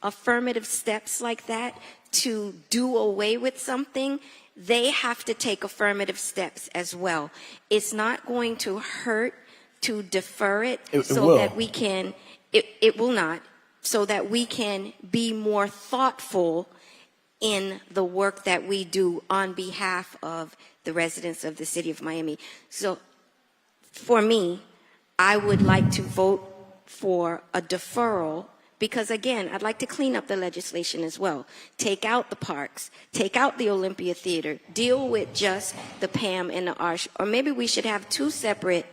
affirmative steps like that to do away with something, they have to take affirmative steps as well. It's not going to hurt to defer it, so will. that we can, it will not, so that we can be more thoughtful in the work that we do on behalf of the residents of the city of Miami. So for me, I would like to vote for a deferral, because again, I'd like to clean up the legislation as well. Take out the parks, take out the Olympia Theater, deal with just the PAM and the ARSH, or maybe we should have 2 separate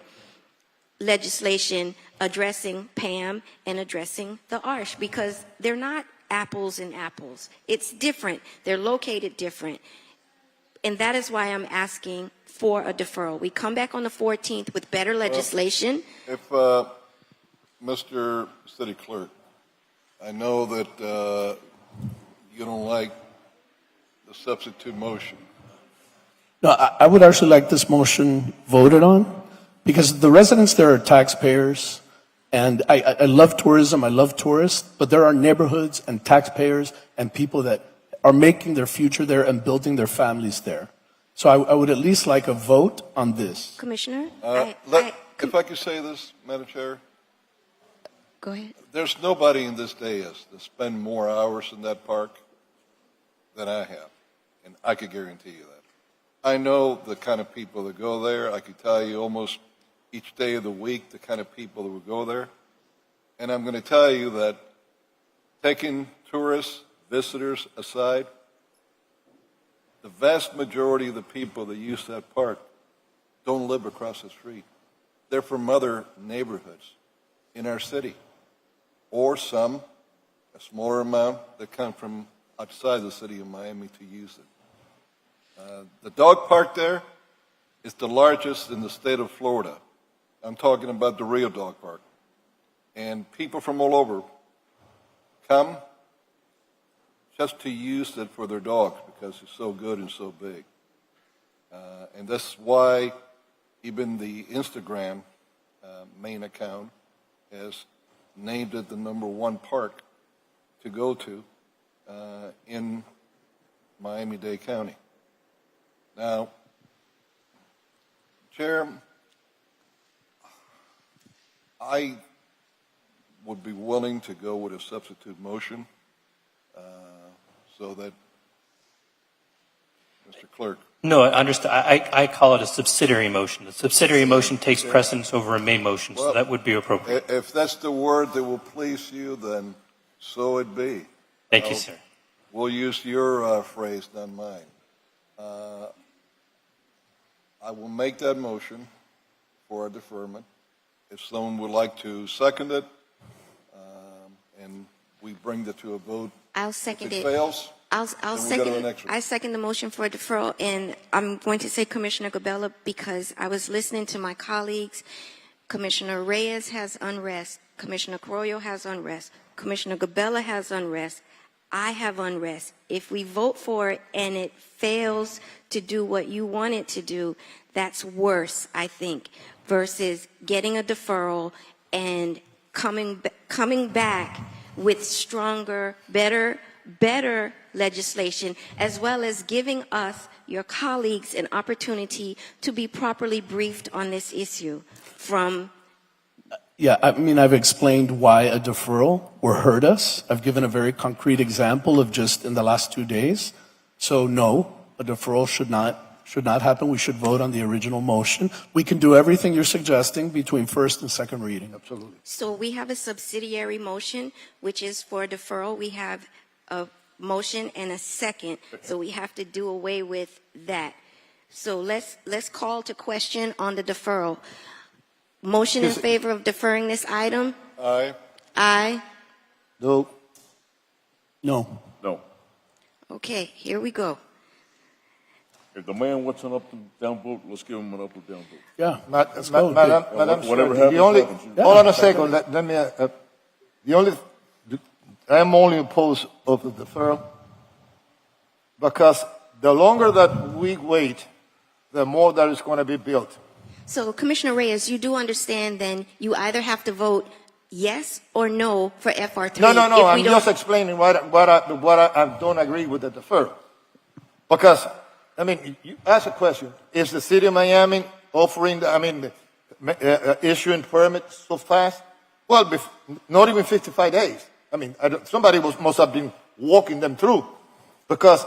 legislation addressing PAM and addressing the ARSH, because they're not apples and apples. It's different. They're located different. And that is why I'm asking for a deferral. We come back on the 14th with better legislation. If, Mr. City Clerk, I know that you don't like the substitute motion. No, I would actually like this motion voted on, because the residents there are taxpayers, and I love tourism, I love tourists, but there are neighborhoods and taxpayers and people that are making their future there and building their families there. So I would at least like a vote on this. Commissioner, If I could say this, Madam Chair, go ahead. there's nobody in this dais that spend more hours in that park than I have, and I could guarantee you that. I know the kind of people that go there. I could tell you almost each day of the week the kind of people that would go there. And I'm going to tell you that, taking tourists, visitors aside, the vast majority of the people that use that park don't live across the street. They're from other neighborhoods in our city, or some, a smaller amount, that come from outside the city of Miami to use it. The dog park there is the largest in the state of Florida. I'm talking about the Rio Dog Park. And people from all over come just to use it for their dogs because it's so good and so big. And that's why even the Instagram main account has named it the #1 park to go to in Miami-Dade County. Now, Chair, I would be willing to go with a substitute motion so that Mr. Clerk. No, I understand. I call it a subsidiary motion. The subsidiary motion takes precedence over a main motion, so Well, that would be appropriate. If that's the word that will please you, then so it be. Thank you, sir. We'll use your phrase, not mine. I will make that motion for a deferment. If someone would like to second it, and we bring it to a vote, I'll if second it it. fails, I'll Then we go to second. the next one. I second the motion for deferral, and I'm going to say Commissioner Gabella because I was listening to my colleagues. Commissioner Reyes has unrest. Commissioner Carollo has unrest. Commissioner Gabella has unrest. I have unrest. If we vote for it and it fails to do what you want it to do, that's worse, I think, versus getting a deferral and coming back with stronger, better legislation, as well as giving us, your colleagues, an opportunity to be properly briefed on this issue from. Yeah, I mean, I've explained why a deferral will hurt us. I've given a very concrete example of just in the last 2 days. So no, a deferral should not happen. We should vote on the original motion. We can do everything you're suggesting between first and second reading. Absolutely. So we have a subsidiary motion, which is for deferral. We have a motion and a second, so we have to do away with that. So let's call to question on the deferral. Motion in favor of deferring this item? aye. Aye. No. No. No. Okay, here we go. If the man wants an up and down vote, let's give him an up or down vote. Yeah. Madam, Let's go. Madam, Whatever Chair, happens, happens. hold on a second. Let me. I'm only opposed of the deferral because the longer that we wait, the more that is going to be built. So Commissioner Reyes, you do understand then you either have to vote yes or no for FR3. No. If we I'm don't- just explaining what I don't agree with the deferral. Because, I mean, you ask a question. Is the city of Miami offering, issuing permits so fast? Well, not even 55 days. I mean, somebody must have been walking them through. Because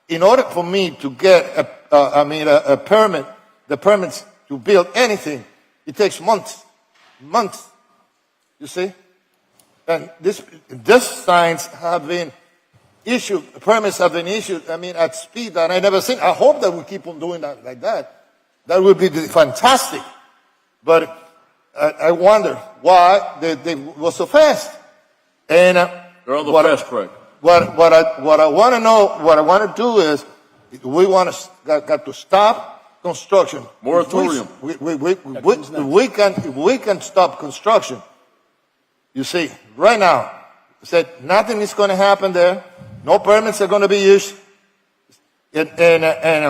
in order for me to get a permit, the permits to build anything, it takes months. You see? And this signs have been issued, permits have been issued, at speed that I never seen. I hope that we keep on doing that like that. That would be fantastic. But I wonder why they were so fast. And They're on the fast track. what I want to know, what I want to do is, we got to stop construction. Moratorium. We can stop construction. You see, right now, said nothing is going to happen there. No permits are going to be used, and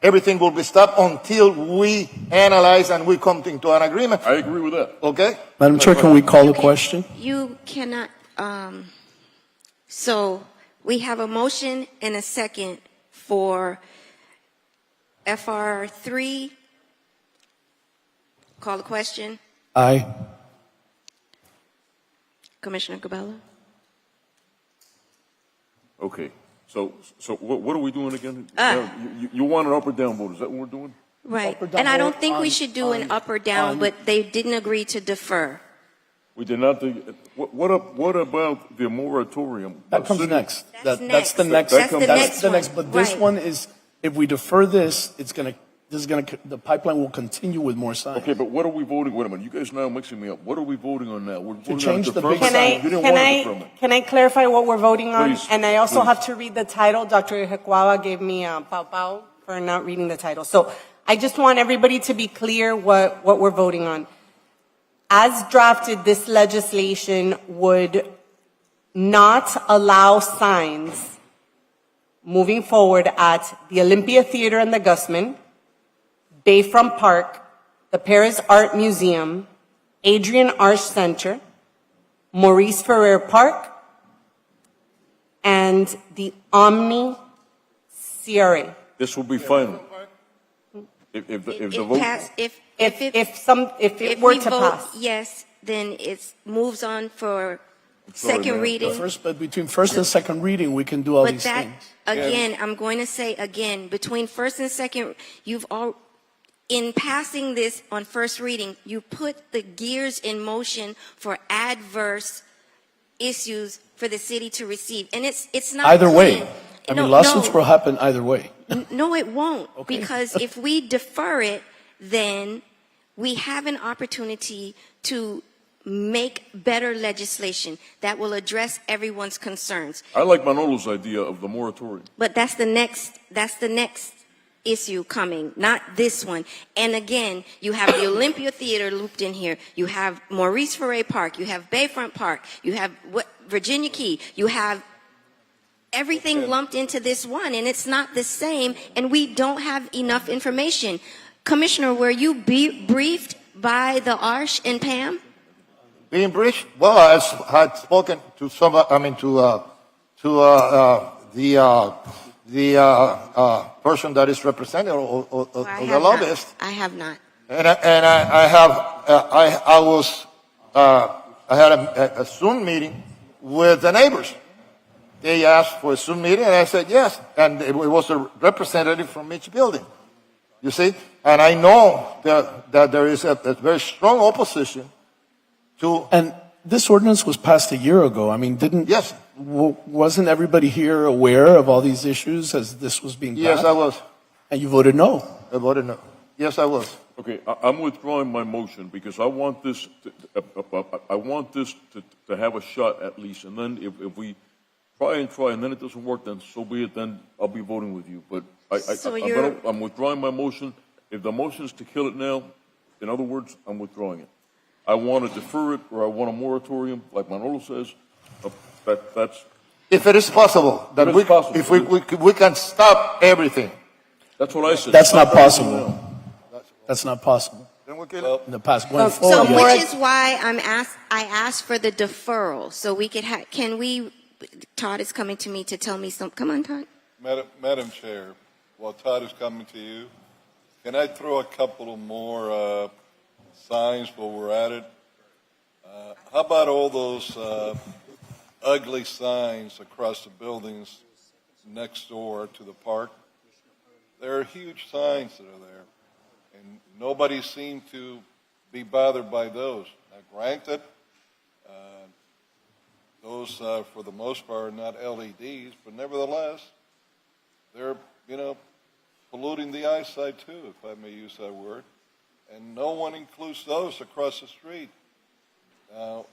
everything will be stopped until we analyze and we come into an agreement. I agree with that. Okay? Madam Chair, can we call the question? You cannot, so we have a motion and a second for FR3. Call the question. Aye. Commissioner Gabella? Okay. So what are we doing again? You want an up or down vote? Is that what we're doing? Right. Up or down And I don't vote think we on- should do an on- up or down, on- but they didn't agree to defer. We did not do, what about the moratorium? That comes City- next. That's That's the next. next. That's the That's next the one. next. But this Right. one is, if we defer this, the pipeline will continue with more signs. Okay, but what are we voting? Wait a minute, you guys now mixing me up. What are we voting on now? We're voting change on the deferment. big sign. You didn't want a deferment. Can I clarify what we're voting on? Please, And I also please. have to read the title. Dr. Hekwawa gave me a pao for not reading the title. So I just want everybody to be clear what we're voting on. As drafted, this legislation would not allow signs moving forward at the Olympia Theater and the Gusman, Bayfront Park, the Paris Art Museum, Adrian Arch Center, Maurice Ferrer Park, and the Omni CRA. This will be final. If the It vote, pass- If If it it if were we to vote pass. yes, then it moves on for sorry, second ma'am. reading. But between first and second reading, we can do all But these that, things. again, I'm going to say again, between first and second, in passing this on first reading, you put the gears in motion for adverse issues for the city to receive. And it's not Either way. clean. I No, mean, lawsuits no. will happen either way. No, it won't. Okay. Because if we defer it, then we have an opportunity to make better legislation that will address everyone's concerns. I like Manolo's idea of the moratorium. But that's the next issue coming, not this one. And again, you have the Olympia Theater looped in here. You have Maurice Ferré Park. You have Bayfront Park. You have Virginia Key. You have everything lumped into this one, and it's not the same, and we don't have enough information. Commissioner, were you briefed by the Arsh and Pam? Being briefed, well, I had spoken to some, the person that is representing or I the have lobbyist. not. I have not. And I had a Zoom meeting with the neighbors. They asked for a Zoom meeting, and I said yes. And it was a representative from each building. You see, and I know that there is a very strong opposition to. And this ordinance was passed a year ago. I mean, Yes. wasn't everybody here aware of all these issues as this was being passed? Yes, I was. And you voted no. I voted no. Yes, I was. Okay, I'm withdrawing my motion because I want this to have a shot at least, and then if we try and then it doesn't work, then so be it. Then I'll be voting with you. But I'm withdrawing my motion. If the motion is to kill it now, in other words, I'm withdrawing it. I want to defer it, or I want a moratorium, like Manolo says. That's If it is possible, that If it's possible. if we can stop everything. that's what I said. That's not Stop that possible. now. That's not possible Then we kill it. in the past. Going So, forward, yes. which is why I asked for the deferral, so we could Todd is coming to me to tell me some, come on, Todd. Madam Chair, while Todd is coming to you, can I throw a couple of more signs while we're at it? How about all those ugly signs across the buildings next door to the park? There are huge signs that are there, and nobody seemed to be bothered by those. Now, granted, those, for the most part, are not LEDs, but nevertheless, they're, polluting the eyesight too, if I may use that word. And no one includes those across the street. Now,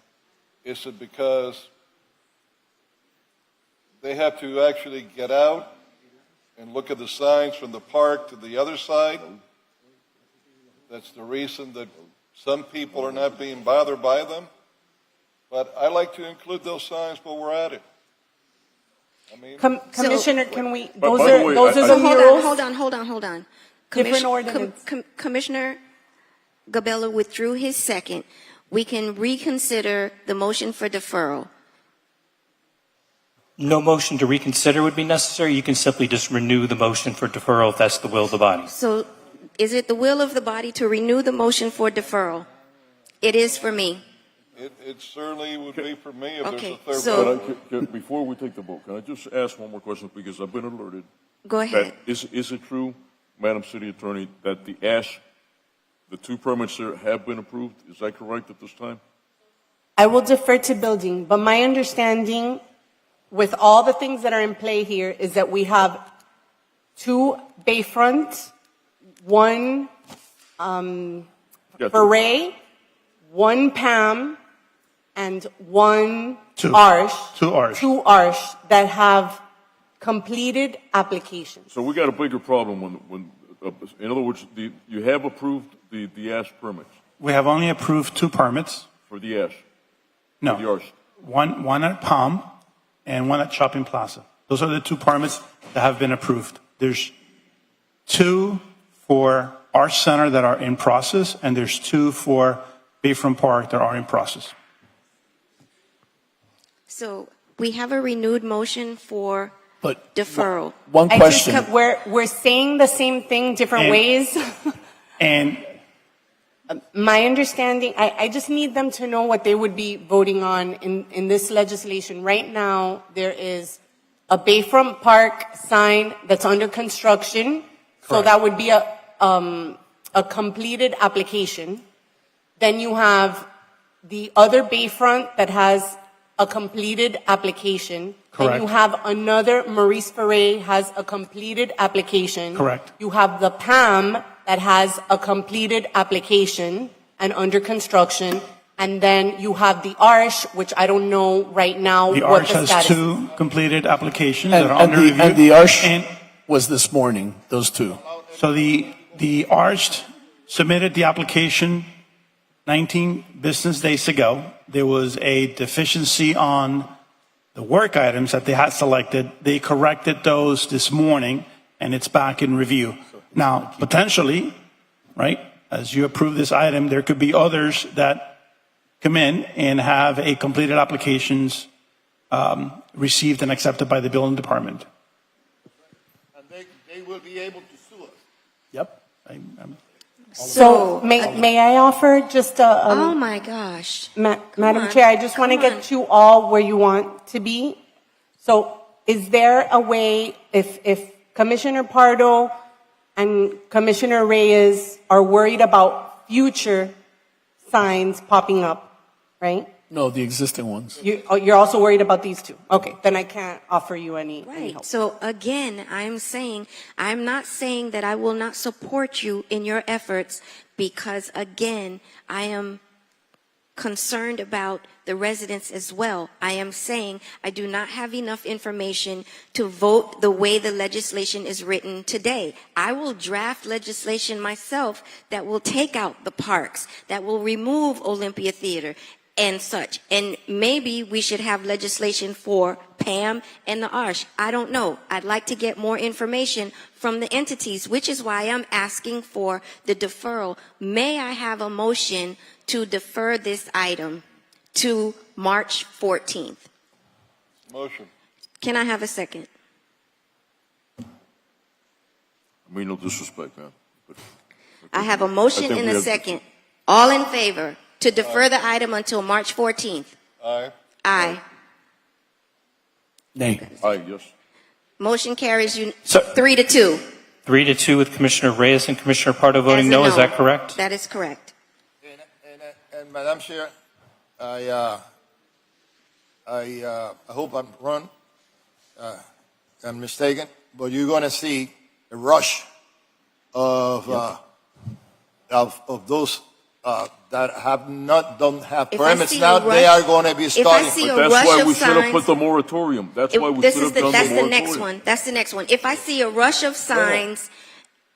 is it because they have to actually get out and look at the signs from the park to the other side? That's the reason that some people are not being bothered by them. But I like to include those signs while we're at it. I mean, Commissioner, can we, By those the way, are So the murals? hold on. Different ordinance. Commissioner Gabello withdrew his second. We can reconsider the motion for deferral. No motion to reconsider would be necessary. You can simply just renew the motion for deferral if that's the will of the body. So is it the will of the body to renew the motion for deferral? It is for me. it certainly would be for me if Okay, there's a third so- vote. Before we take the vote, can I just ask one more question because I've been alerted? Go ahead. Is it true, Madam City Attorney, that the two permits there have been approved? Is that correct at this time? I will defer to building, but my understanding with all the things that are in play here is that we have 2 Bayfront, 1 Yeah, Beret, 1 Pam, and 1 Two. Arsh. 2 Arsh. 2 Arsh that have completed applications. So we got a bigger problem when in other words, you have approved the ash permits We have only approved 2 permits. for the ash, No. the arch. One at Palm and 1 at Shopping Plaza. Those are the 2 permits that have been approved. There's 2 for Arch Center that are in process, and there's 2 for Bayfront Park that are in process. So we have a renewed motion for But deferral. one question. We're saying the same thing different And- ways. And My understanding, I just need them to know what they would be voting on in this legislation. Right now, there is a Bayfront Park sign that's under construction. So that would be a completed application. Then you have the other Bayfront that has a completed application. Correct. Then you have another, Maurice Ferre has a completed application. Correct. You have the PAM that has a completed application and under construction. And then you have the ARCH, which I don't know right now The what ARCH the has status is. 2 completed applications that And, are under review. and the ARCH And was this morning, those two. so the ARCH submitted the application 19 business days ago. There was a deficiency on the work items that they had selected. They corrected those this morning, and it's back in review. Now, potentially, right, as you approve this item, there could be others that come in and have a completed applications received and accepted by the building department. And they will be able to sue us. Yep. So may I offer just Oh my gosh. Madam on, Chair, I just want to come on. get you all where you want to be. So is there a way, if Commissioner Pardo and Commissioner Reyes are worried about future signs popping up, right? No, the existing ones. You're also worried about these two? Okay, then I can't offer you any Right. help. So again, I'm not saying that I will not support you in your efforts because again, I am concerned about the residents as well. I am saying I do not have enough information to vote the way the legislation is written today. I will draft legislation myself that will take out the parks, that will remove Olympia Theater and such. And maybe we should have legislation for PAM and the ARCH. I don't know. I'd like to get more information from the entities, which is why I'm asking for the deferral. May I have a motion to defer this item to March 14th? Motion. Can I have a second? I mean, no disrespect, man. But I have a motion think and we a have- second. All in favor to defer the item until March 14th? Aye. Aye. Nay. Aye, yes. Motion carries you So- 3-2. 3-2 with Commissioner Reyes and Commissioner Pardo voting As a no. Is that correct? That is correct. And Madam Chair, I hope I'm wrong, I'm mistaken, but you're going to see a rush of those that don't have If I permits see a now. They rush- are going to be if I starting. see But a that's rush why of we should have signs- put the moratorium. That's why we This should is have done the that's moratorium. the next one. That's the next one. If I see a rush of signs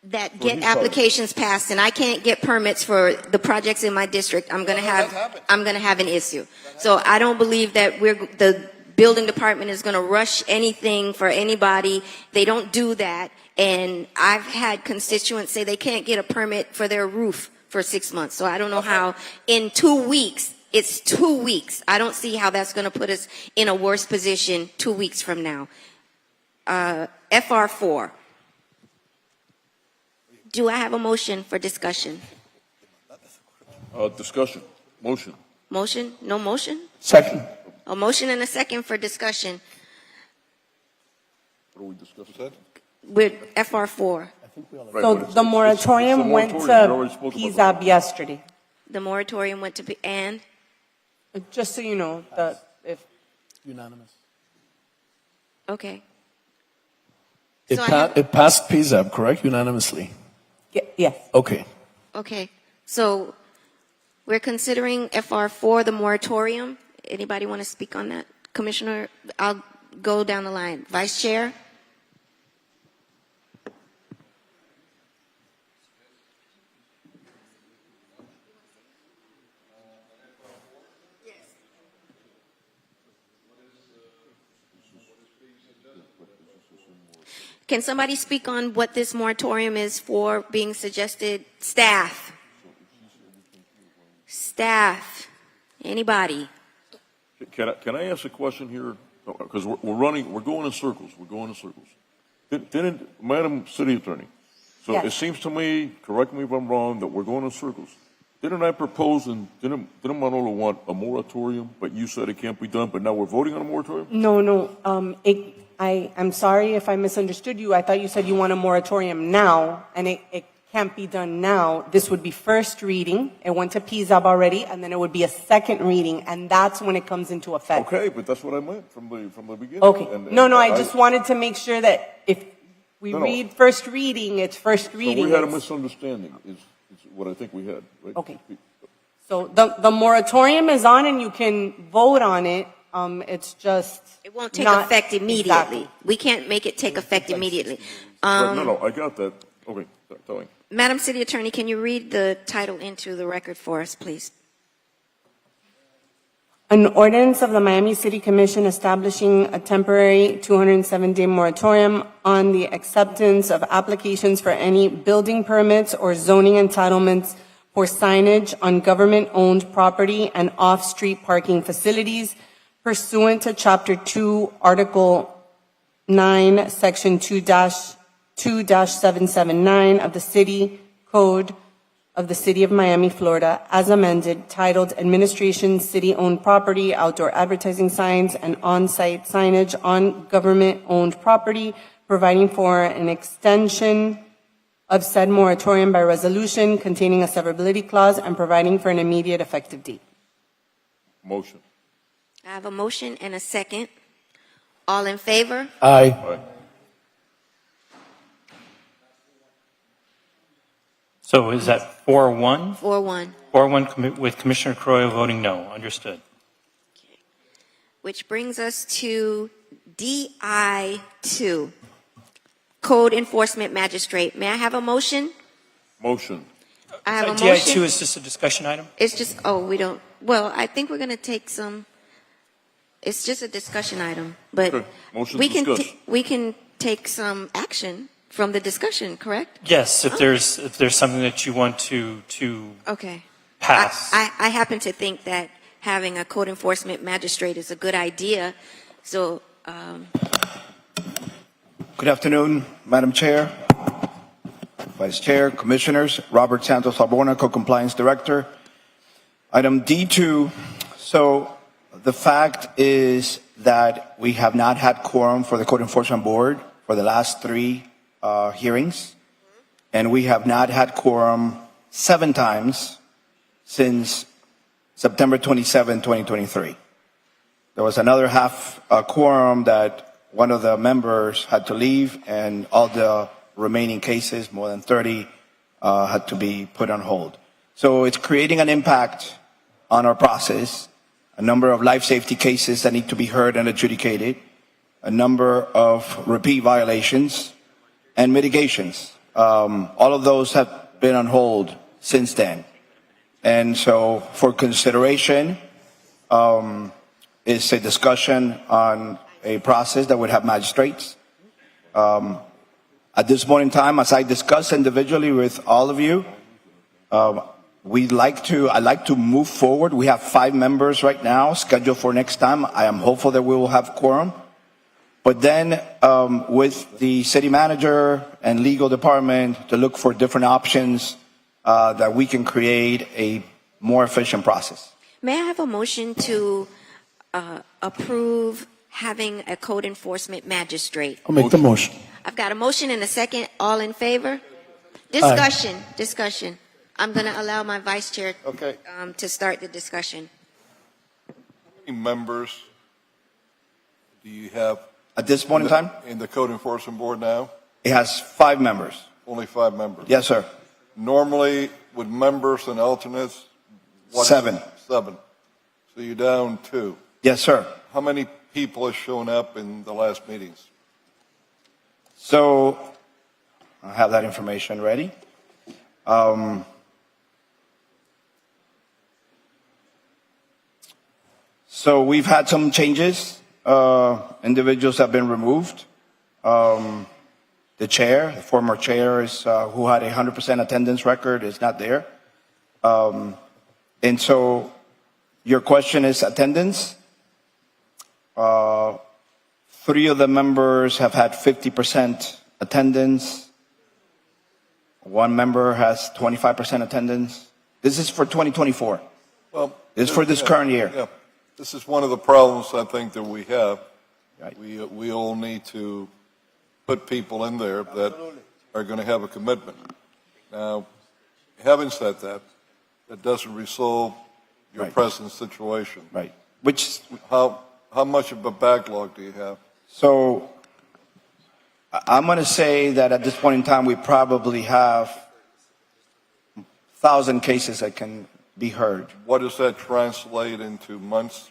that get he's talking. applications passed and I can't get permits for the projects in my district, I'm going to that happens. have an issue. So I don't believe that the building department is going to rush anything for anybody. They don't do that. And I've had constituents say they can't get a permit for their roof for 6 months. So I don't know how in 2 weeks. It's 2 weeks. I don't see how that's going to put us in a worse position 2 weeks from now. FR4. Do I have a motion for discussion? Discussion. Motion. Motion? No motion? Second. A motion and a second for discussion. What are we discussing? That? With FR4. Right, So but it's- the it's moratorium the went moratorium. We already to spoke about that. PZAB yesterday. The moratorium went to be, and Just so you know, if Unanimous. okay. It, So I have- it passed PZAB, correct? Unanimously. yes. Okay. Okay. So we're considering FR4, the moratorium. Anybody want to speak on that? Commissioner, I'll go down the line. Vice Chair? Can somebody speak on what this moratorium is for being suggested? Staff. Staff. Anybody? Can I ask a question here? Because we're going in circles. We're going in circles. Didn't, Madam City Attorney, so Yes. it seems to me, correct me if I'm wrong, that we're going in circles. Didn't I propose and didn't Manolo want a moratorium, but you said it can't be done, but now we're voting on a moratorium? No. I'm sorry if I misunderstood you. I thought you said you want a moratorium now, and it can't be done now. This would be first reading. It went to PZAB already, and then it would be a second reading, and that's when it comes into effect. Okay, but that's what I meant from the beginning. Okay. And No, I just wanted to make sure that if we No. read first reading, it's first So reading. we had a It's- misunderstanding, is what I think we had, right? Okay. So the moratorium is on, and you can vote on it. It's just. It won't take not- effect immediately. Exactly. We can't make it take effect immediately. Right, no, I got that. Okay, tell me. Madam City Attorney, can you read the title into the record for us, please? An ordinance of the Miami City Commission establishing a temporary 207-day moratorium on the acceptance of applications for any building permits or zoning entitlements for signage on government-owned property and off-street parking facilities pursuant to Chapter 2, Article 9, Section 2-779 of the City Code of the City of Miami, Florida, as amended, titled Administration City-Owned Property, Outdoor Advertising Signs, and On-Site Signage on Government-Owned Property, providing for an extension of said moratorium by resolution containing a severability clause and providing for an immediate effective date. Motion. I have a motion and a second. All in favor? Aye. Aye. So is that 4-1? 4-1. 4-1 with Commissioner Croy voting no. Understood. Which brings us to DI2, Code Enforcement Magistrate. May I have a motion? Motion. I have a DI2 motion. is just a discussion item? It's just, I think we're going to take some, it's just a discussion item, but Okay. Motion we to can, discuss. we can take some action from the discussion, correct? Yes, if there's something that you want to Okay. pass. I happen to think that having a code enforcement magistrate is a good idea. So, Good afternoon, Madam Chair, Vice Chair, Commissioners. Robert Santos Arbona, Co-Compliance Director. Item D2. So the fact is that we have not had quorum for the Code Enforcement Board for the last 3 hearings, and we have not had quorum 7 times since September 27, 2023. There was another half quorum that one of the members had to leave, and all the remaining cases, more than 30, had to be put on hold. So it's creating an impact on our process, a number of life safety cases that need to be heard and adjudicated, a number of repeat violations, and mitigations. All of those have been on hold since then. And so for consideration, is a discussion on a process that would have magistrates. At this point in time, as I discuss individually with all of you, I'd like to move forward. We have 5 members right now scheduled for next time. I am hopeful that we will have quorum. But then with the city manager and legal department to look for different options that we can create a more efficient process. may I have a motion to approve having a code enforcement magistrate? I'll make the motion. I've got a motion and a second. All in favor? Discussion. I'm going to allow my vice chair Okay. to start the discussion. How many members do you have At this point in time, in the Code Enforcement Board now? it has 5 members. Only 5 members? Yes, sir. Normally, with members and alternates? 7. 7. So you're down 2. Yes, sir. How many people have shown up in the last meetings? So I have that information ready. So we've had some changes. Individuals have been removed. The chair, the former chair, who had a 100% attendance record, is not there. And so your question is attendance. 3 of the members have had 50% attendance. 1 member has 25% attendance. This is for 2024. Well, It's for this current year. Yeah, this is one of the problems I think that we have. Right. We all need to put people in there that are going to have a commitment. Now, having said that, that doesn't resolve your Right. present situation. Right. Which, How much of a backlog do you have? so I'm going to say that at this point in time, we probably have 1,000 cases that can be heard. What does that translate into months?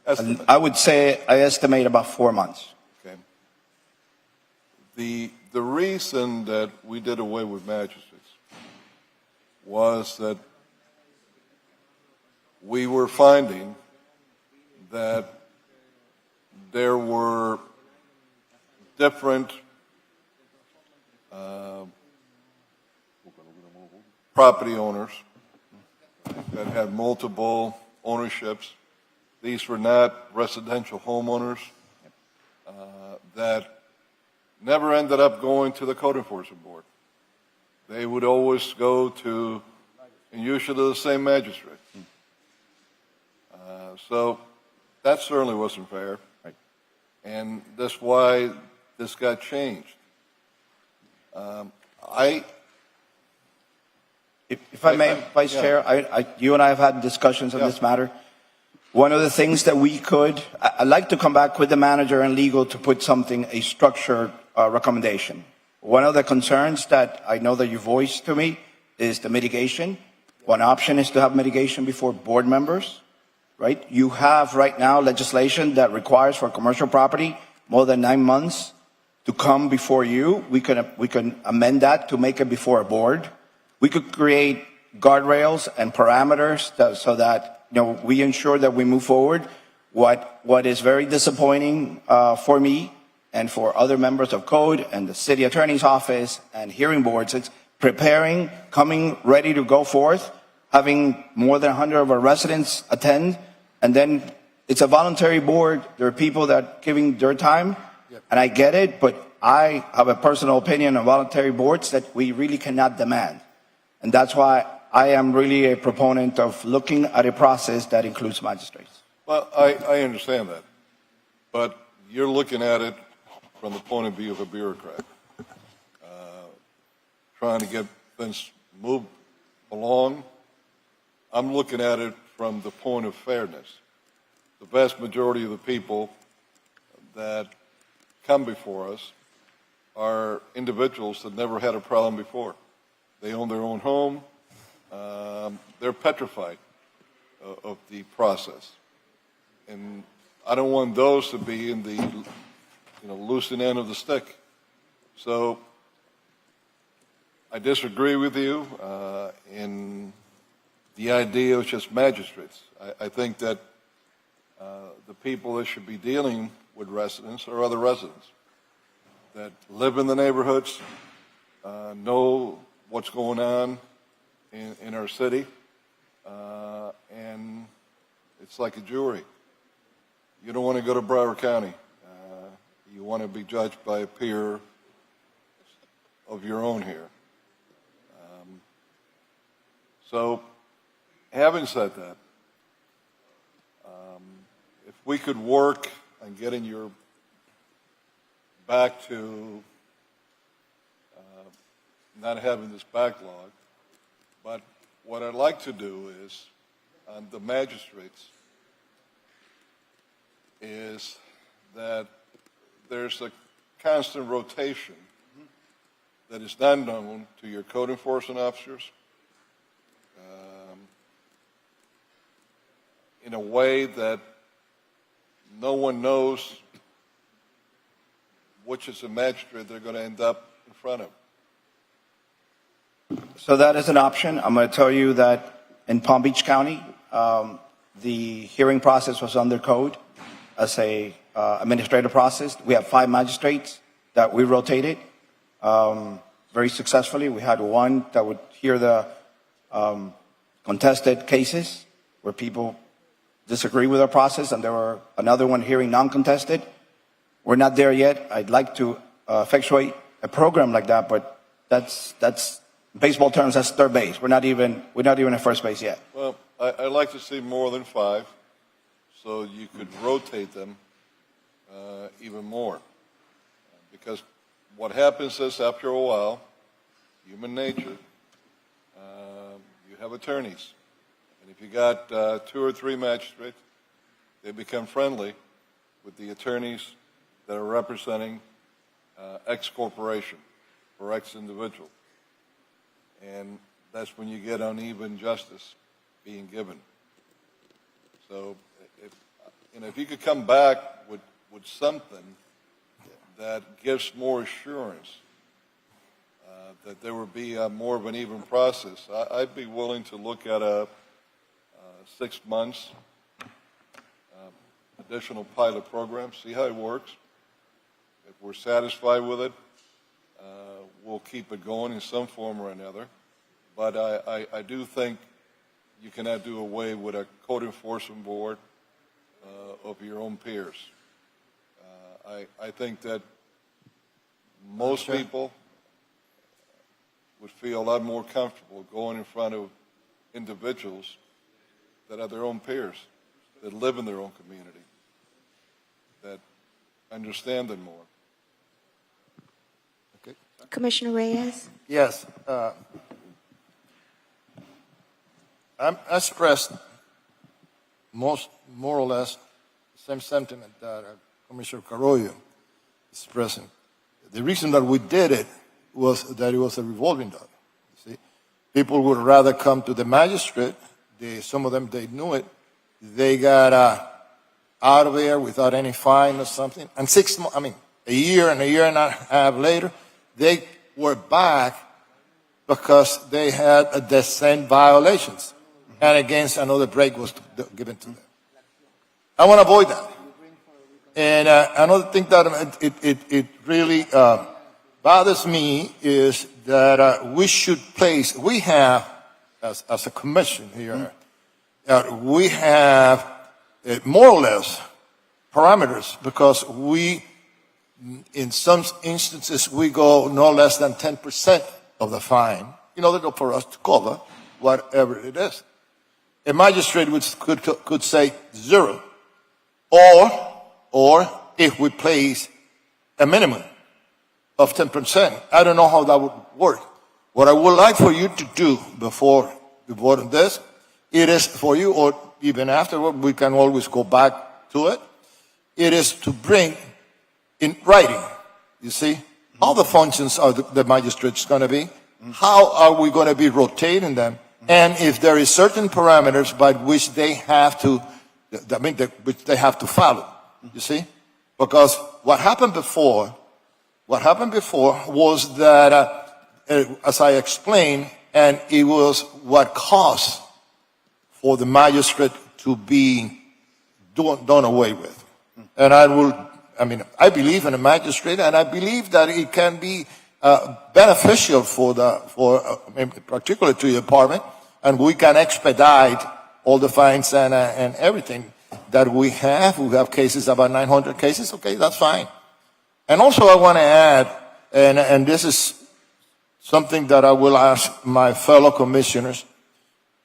Estimate. I would say, I estimate about 4 months. Okay. The reason that we did away with magistrates was that we were finding that there were different property owners that had multiple ownerships. These were not residential homeowners that never ended up going to the code enforcement board. They would always go to, and usually the same magistrate. So that certainly wasn't fair. Right. And that's why this got changed. If I may, Vice yeah. Chair, you and I have had discussions on Yeah. this matter. One of the things that we could, I'd like to come back with the manager and legal to put something, a structured recommendation. One of the concerns that I know that you voiced to me is the mitigation. One option is to have mitigation before board members, right? You have right now legislation that requires for commercial property more than 9 months to come before you. We can amend that to make it before a board. We could create guardrails and parameters so that we ensure that we move forward. What is very disappointing for me and for other members of Code and the City Attorney's Office and hearing boards, it's preparing, coming ready to go forth, having more than 100 of our residents attend, and then it's a voluntary board. There are people that are giving their time, and I get it, but I have a personal opinion on voluntary boards that we really cannot demand. And that's why I am really a proponent of looking at a process that includes magistrates. Well, I understand that. But you're looking at it from the point of view of a bureaucrat, trying to get things moved along. I'm looking at it from the point of fairness. The vast majority of the people that come before us are individuals that never had a problem before. They own their own home. They're petrified of the process. And I don't want those to be in the losing end of the stick. So I disagree with you in the idea of just magistrates. I think that the people that should be dealing with residents are other residents that live in the neighborhoods, know what's going on in our city, and it's like a jury. You don't want to go to Broward County. You want to be judged by a peer of your own here. So, having said that, if we could work on getting your back to not having this backlog, but what I'd like to do is, on the magistrates, is that there's a constant rotation that is not known to your code enforcement officers in a way that no one knows which is the magistrate they're going to end up in front of. So that is an option. I'm going to tell you that in Palm Beach County, the hearing process was under code as a administrative process. We have 5 magistrates that we rotated very successfully. We had one that would hear the contested cases where people disagree with our process, and there were another one hearing non-contested. We're not there yet. I'd like to effectuate a program like that, but that's baseball terms, that's third base. We're not even at first base yet. Well, I'd like to see more than 5, so you could rotate them even more. Because what happens is, after a while, human nature, you have attorneys. And if you got 2 or 3 magistrates, they become friendly with the attorneys that are representing X corporation or X individual. And that's when you get uneven justice being given. So if you could come back with something that gives more assurance that there would be more of an even process, I'd be willing to look at a 6 months additional pilot program, see how it works. If we're satisfied with it, we'll keep it going in some form or another. But I do think you cannot do away with a code enforcement board of your own peers. I think that most people would feel a lot more comfortable going in front of individuals that are their own peers, that live in their own community, that understand them more. Commissioner Reyes? Yes. I expressed more or less the same sentiment that Commissioner Carollo is expressing. The reason that we did it was that it was a revolving door. You see, people would rather come to the magistrate. Some of them, they knew it. They got out of there without any fine or something. And a year and a half later, they were back because they had the same violations. And against another break was given to them. I want to avoid that. And another thing that it really bothers me is that we have, as a commission here, we have more or less parameters because in some instances, we go no less than 10% of the fine in order for us to cover whatever it is. A magistrate could say 0, or if we place a minimum of 10%, I don't know how that would work. What I would like for you to do before we vote on this, it is for you, or even afterward, we can always go back to it. It is to bring in writing, you see, how the functions of the magistrates going to be, how are we going to be rotating them, and if there is certain parameters by which they have to, which they have to follow, you see, because what happened before was that, as I explained, and it was what caused for the magistrate to be done away with. And I believe in a magistrate, and I believe that it can be beneficial particularly to the department, and we can expedite all the fines and everything that we have. We have cases, about 900 cases. Okay, that's fine. And also I want to add, and this is something that I will ask my fellow commissioners,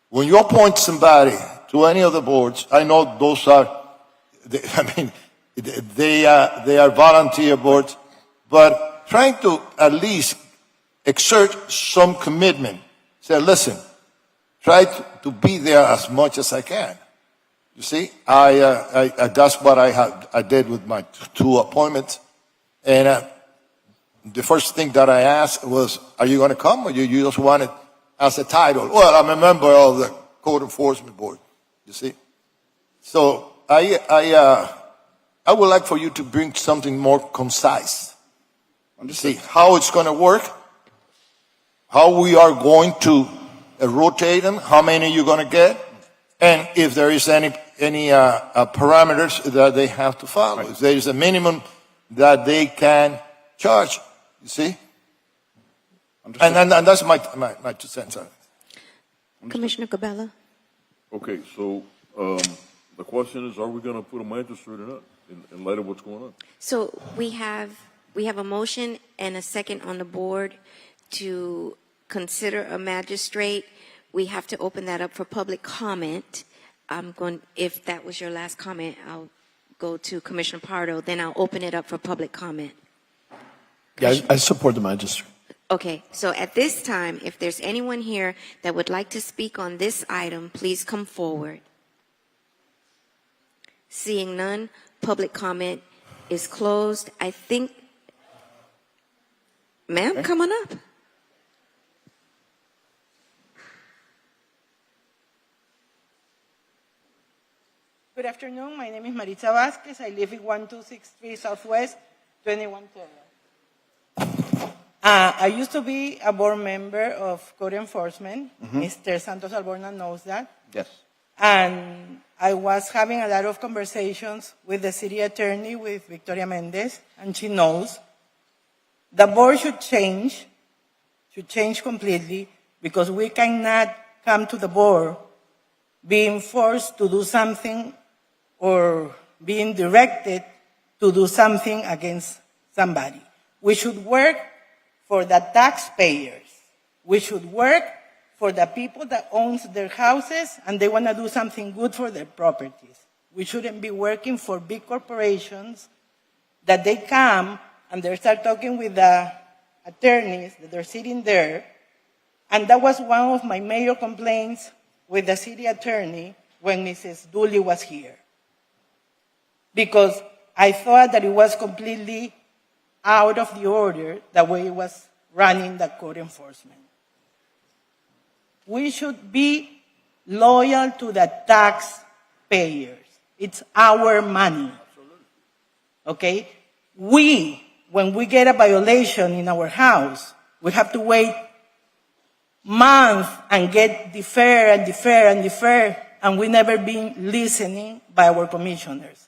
when you appoint somebody to any of the boards, I know those are, they are volunteer boards, but trying to at least exert some commitment. Say, listen, try to be there as much as I can. You see, that's what I did with my 2 appointments. And the first thing that I asked was, are you going to come, or you just want it as a title? Well, I'm a member of the Code Enforcement Board, you see. So I would like for you to bring something more concise. See how it's going to work, how we are going to rotate them, how many you're going to get, and if there is any parameters that they have to follow. Right. If there is a minimum that they can charge, you see. And that's my 2 cents on it. Commissioner Cabela? Okay, so the question is, are we going to put a magistrate or not in light of what's going on? So we have a motion and a second on the board to consider a magistrate, we have to open that up for public comment. If that was your last comment, I'll go to Commissioner Pardo, then I'll open it up for public comment. Yeah, I support the magistrate. Okay, so at this time, if there's anyone here that would like to speak on this item, please come forward. Seeing none, public comment is closed. I think, ma'am, come on up. Good afternoon. My name is Maritza Vasquez. I live in 1263 Southwest, 2110. I used to be a board member of code enforcement. Mr. Santos Alborna knows that. Yes. And I was having a lot of conversations with the city attorney, with Victoria Mendez, and she knows the board should change completely, because we cannot come to the board being forced to do something or being directed to do something against somebody. We should work for the taxpayers. We should work for the people that owns their houses and they want to do something good for their properties. We shouldn't be working for big corporations that they come and they start talking with the attorneys that are sitting there. And that was one of my major complaints with the city attorney when Mrs. Dooley was here. Because I thought that it was completely out of the order the way it was running the code enforcement. We should be loyal to the taxpayers. It's our money. Okay? When we get a violation in our house, we have to wait months and get deferred, and we never been listening by our commissioners.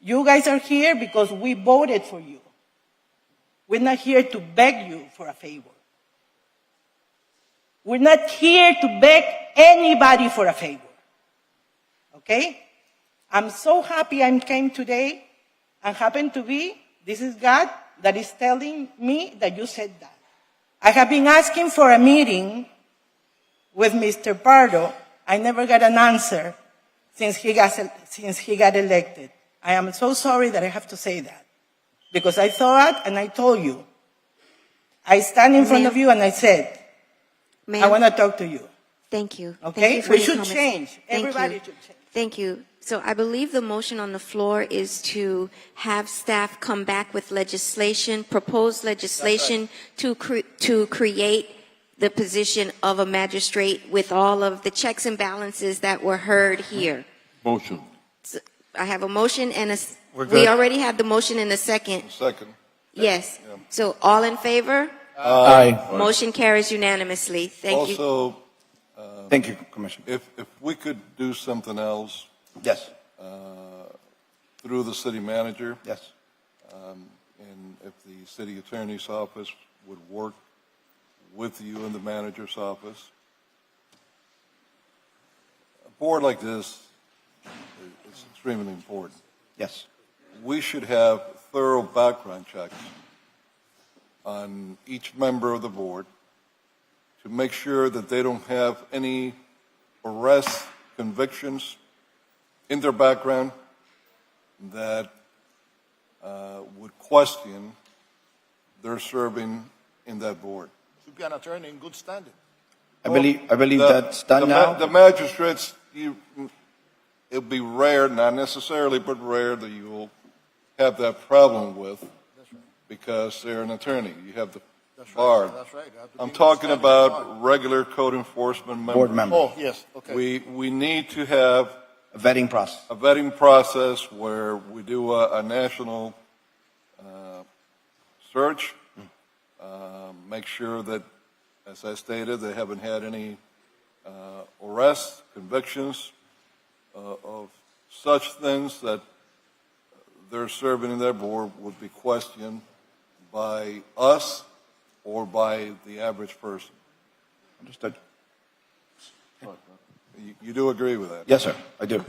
You guys are here because we voted for you. We're not here to beg you for a favor. We're not here to beg anybody for a favor. Okay? I'm so happy I came today and happened to be, this is God that is telling me that you said that. I have been asking for a meeting with Mr. Pardo. I never got an answer since he got elected. I am so sorry that I have to say that. Because I thought, and I told you, I stand in front of you and I said, I want to talk to you. Thank you. Okay? Thank you for We your should comments. change. Thank Everybody you. should change. Thank you. So I believe the motion on the floor is to have staff come back with legislation, proposed legislation to create the position of a magistrate with all of the checks and balances that were heard here. Motion. So I have a motion and We're we good. already had the motion in a second. Second. Yes. So all in favor? Aye. Motion carries unanimously. Thank you. Also, Thank you, Commissioner. if we could do something else Yes. through the city manager, Yes. and if the city attorney's office would work with you in the manager's office, a board like this is extremely important. Yes. We should have thorough background checks on each member of the board to make sure that they don't have any arrests, convictions in their background that would question their serving in that board. Should be an attorney in good standing. I believe that's done now. The magistrates, it'll be rare, not necessarily, but rare that you will have that problem with because they're an attorney. You have the bar. That's right. They have to be I'm in talking good standing about regular code enforcement members. Board member. Oh, yes, okay. We need to have A vetting process. a vetting process where we do a national search, make sure that, as I stated, they haven't had any arrests, convictions of such things that their serving in their board would be questioned by us or by the average person. Understood. You do agree with that? Yes, sir. I do.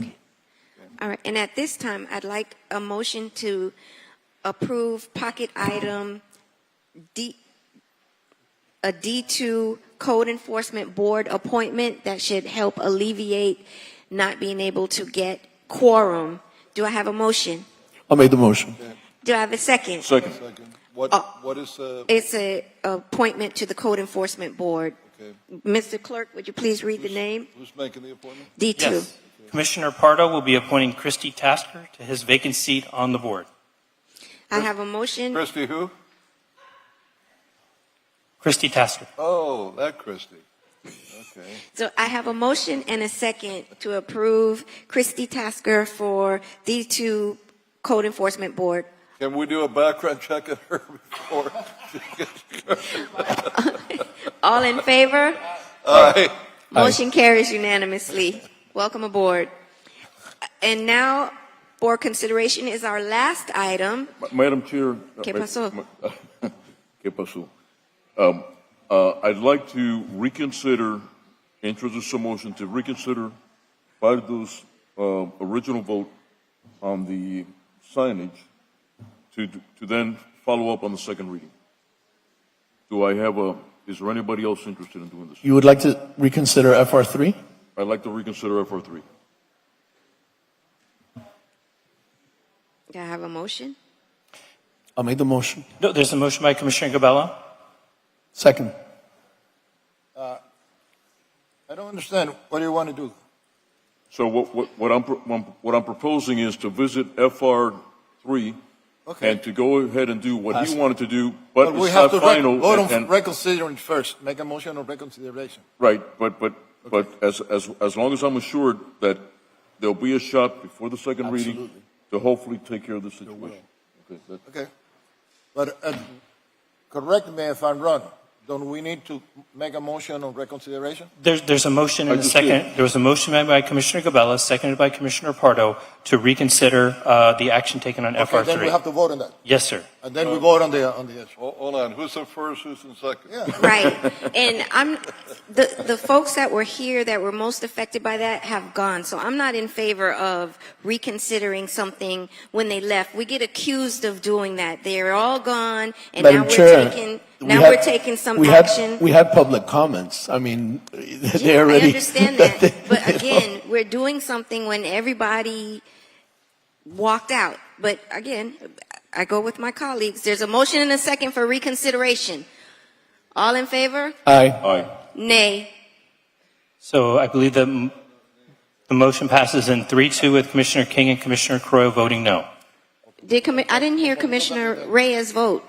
All right, and at this time, I'd like a motion to approve pocket item a D2 code enforcement board appointment that should help alleviate not being able to get quorum. Do I have a motion? I'll make the motion. Do I have a second? Second. Second. What is, It's a appointment to the code enforcement board. okay, Mr. Clerk, would you please read the name? who's making the appointment? D2. Yes. Commissioner Pardo will be appointing Christy Tasker to his vacant seat on the board. I have a motion. Christie who? Christy Tasker. Oh, that Christie. Okay. So I have a motion and a second to approve Christy Tasker for D2 code enforcement board. Can we do a background check of her before she gets? All in favor? Aye. Motion carries unanimously. Welcome aboard. And now, board consideration is our last item. Madam Chair. ¿Qué pasó? ¿Qué pasó? I'd like to reconsider, introduce a motion to reconsider Pardo's original vote on the signage to then follow up on the second reading. Is there anybody else interested in doing this? You would like to reconsider FR3? I'd like to reconsider FR3. Do I have a motion? I'll make the motion. No, there's a motion by Commissioner Gabella. Second. I don't understand. What do you want to do? So what I'm proposing is to visit FR3 Okay. and to go ahead and do what Pass he it. wanted to do, but we it's have not to final. vote on and- reconsidering first. Make a motion on reconsideration. Right, but as long as I'm assured that there'll be a shot before the second reading Absolutely. to hopefully take care of the situation. Okay, Okay. But correct me if I'm wrong. Don't we need to make a motion on reconsideration? There's a motion and I a just second. did. There was a motion made by Commissioner Gabella, seconded by Commissioner Pardo, to reconsider the action taken on Okay, then we FR3. have to vote on that. Yes, sir. And then we vote on the issue. Hold on, who's in first, who's in second? Yeah. Right. And the folks that were here that were most affected by that have gone. So I'm not in favor of reconsidering something when they left. We get accused of doing that. They're all gone, and Madam now Chair, we're taking some action. We had public comments. I mean, they Yeah, already. I understand that. But again, we're doing something when everybody walked out. But again, I go with my colleagues. There's a motion and a second for reconsideration. All in favor? Aye. Aye. Nay. So I believe that the motion passes in 3-2 with Commissioner King and Commissioner Crowe voting no. I didn't hear Commissioner Reyes vote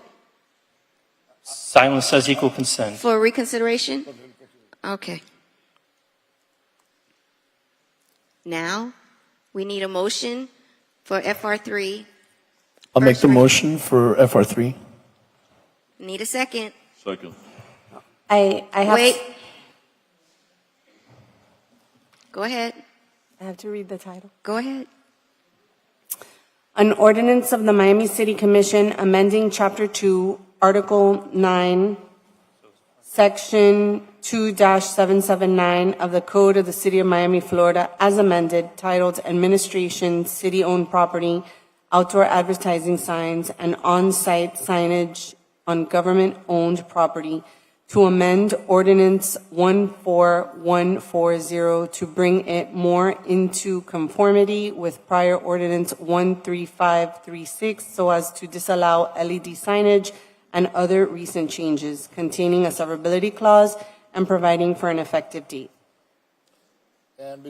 Silence says equal consent. for reconsideration? Okay. Now, we need a motion for FR3. I'll make First the reading. motion for FR3. Need a second. Second. I have. Wait. Go ahead. I have to read the title. Go ahead. An ordinance of the Miami City Commission amending Chapter 2, Article 9, Section 2-779 of the Code of the City of Miami, Florida, as amended, titled Administration, City-Owned Property, Outdoor Advertising Signs, and On-Site Signage on Government-Owned Property, to amend Ordinance 14140 to bring it more into conformity with prior Ordinance 13536 so as to disallow LED signage and other recent changes, containing a severability clause and providing for an effective date. And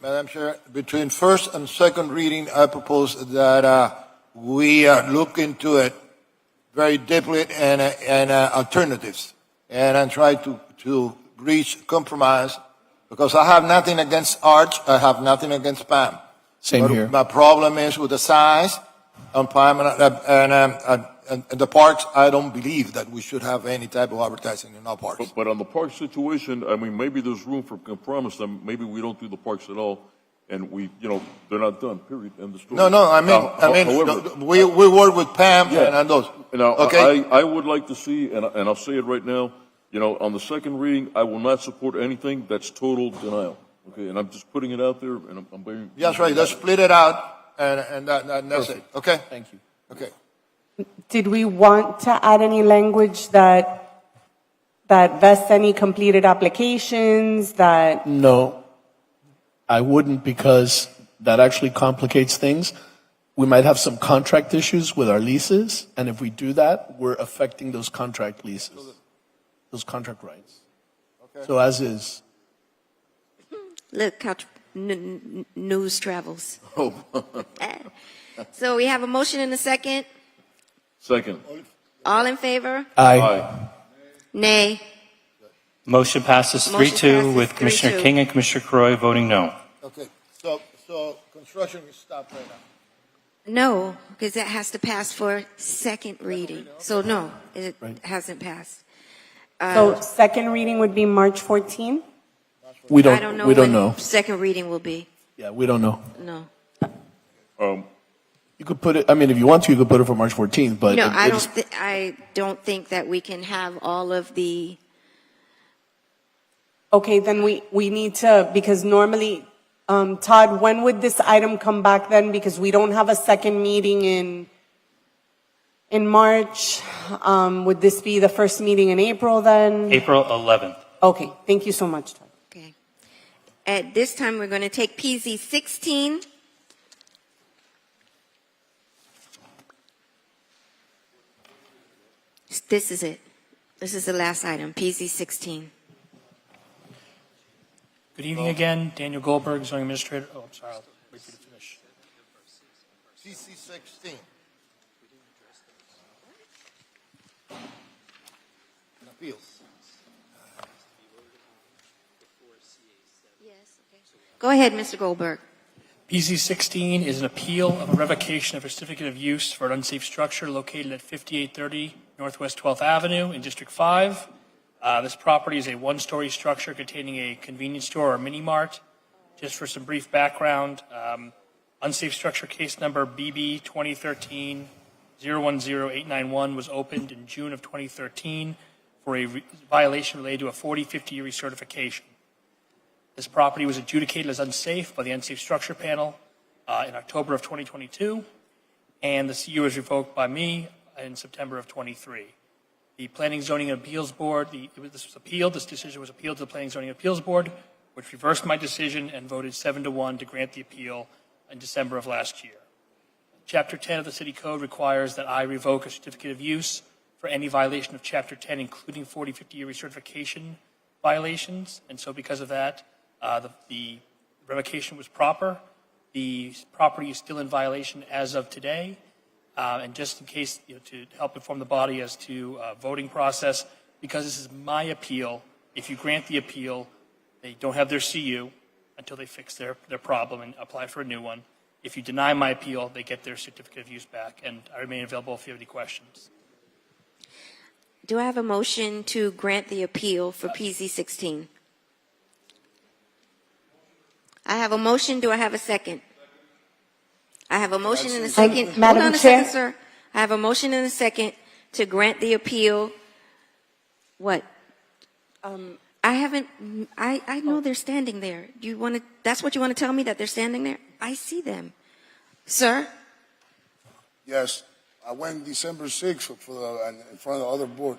Madam Chair, between first and second reading, I propose that we look into it very deeply and alternatives, and try to reach compromise, because I have nothing against Arch, I have nothing against Pam. Same But here. my problem is with the size on Pam and the parks. I don't believe that we should have any type of advertising in our parks. But on the park situation, I mean, maybe there's room for compromise, and maybe we don't do the parks at all, and they're not done, period, end of story. No, However, we work with Pam Yeah. and those. Now, Okay? I would like to see, and I'll say it right now, on the second reading, I will not support anything that's total denial. Okay, and I'm just putting it out there, and I'm very. That's right, let's split it out, and that's it, okay? Thank you. Okay. Did we want to add any language that that vests any completed applications, that, No, I wouldn't, because that actually complicates things. We might have some contract issues with our leases, and if we do that, we're affecting those contract leases, those contract rights. So as is. Look how news travels. So we have a motion and a second. Second. All in favor? Aye. Nay. Motion passes Motion 3-2 passes with Commissioner 3-2. King and Commissioner Croy voting no. Okay, so construction is stopped right now. No, because that has to pass for second reading. So no, it hasn't passed. so second reading would be March 14? We I don't know we don't when know. second reading will be. Yeah, we don't know. No. You could put it, I mean, if you want to, you could put it for March 14th, but. No, it- I it don't, is- I don't think that we can have all of the, Okay, then we need to, because normally, Todd, when would this item come back then? Because we don't have a second meeting in March. Would this be the first meeting in April then? April 11th. Okay, thank you so much, Todd. okay. At this time, we're going to take PZ 16. This is it. This is the last item, PZ 16. Good evening again. Daniel Goldberg, zoning administrator. Oh, I'm sorry. I'll wait for you to finish. CC 16. Appeals. Go ahead, Mr. Goldberg. PZ 16 is an appeal of a revocation of a certificate of use for an unsafe structure located at 5830 Northwest 12th Avenue in District 5. This property is a one-story structure containing a convenience store or mini mart. Just for some brief background, unsafe structure case number BB 2013-010891 was opened in June of 2013 for a violation related to a 40-50 year recertification. This property was adjudicated as unsafe by the Unsafe Structure Panel in October of 2022, and the CU was revoked by me in September of 23. The Planning, Zoning, and Appeals Board, this decision was appealed to the Planning, Zoning, and Appeals Board, which reversed my decision and voted 7-1 to grant the appeal in December of last year. Chapter 10 of the City Code requires that I revoke a certificate of use for any violation of Chapter 10, including 40-50 year recertification violations, and so because of that, the revocation was proper. The property is still in violation as of today. And just in case, to help inform the body as to voting process, because this is my appeal, if you grant the appeal, they don't have their CU until they fix their problem and apply for a new one. If you deny my appeal, they get their certificate of use back. And I remain available if you have any questions. Do I have a motion to grant the appeal for PZ 16? I have a motion. Do I have a second? I have a motion and a second. Madam Hold on a Chair? second, sir. I have a motion and a second to grant the appeal. What? I haven't, I know they're standing there. Do you want to, that's what you want to tell me, that they're standing there? I see them. Sir? Yes, I went December 6th in front of the other board.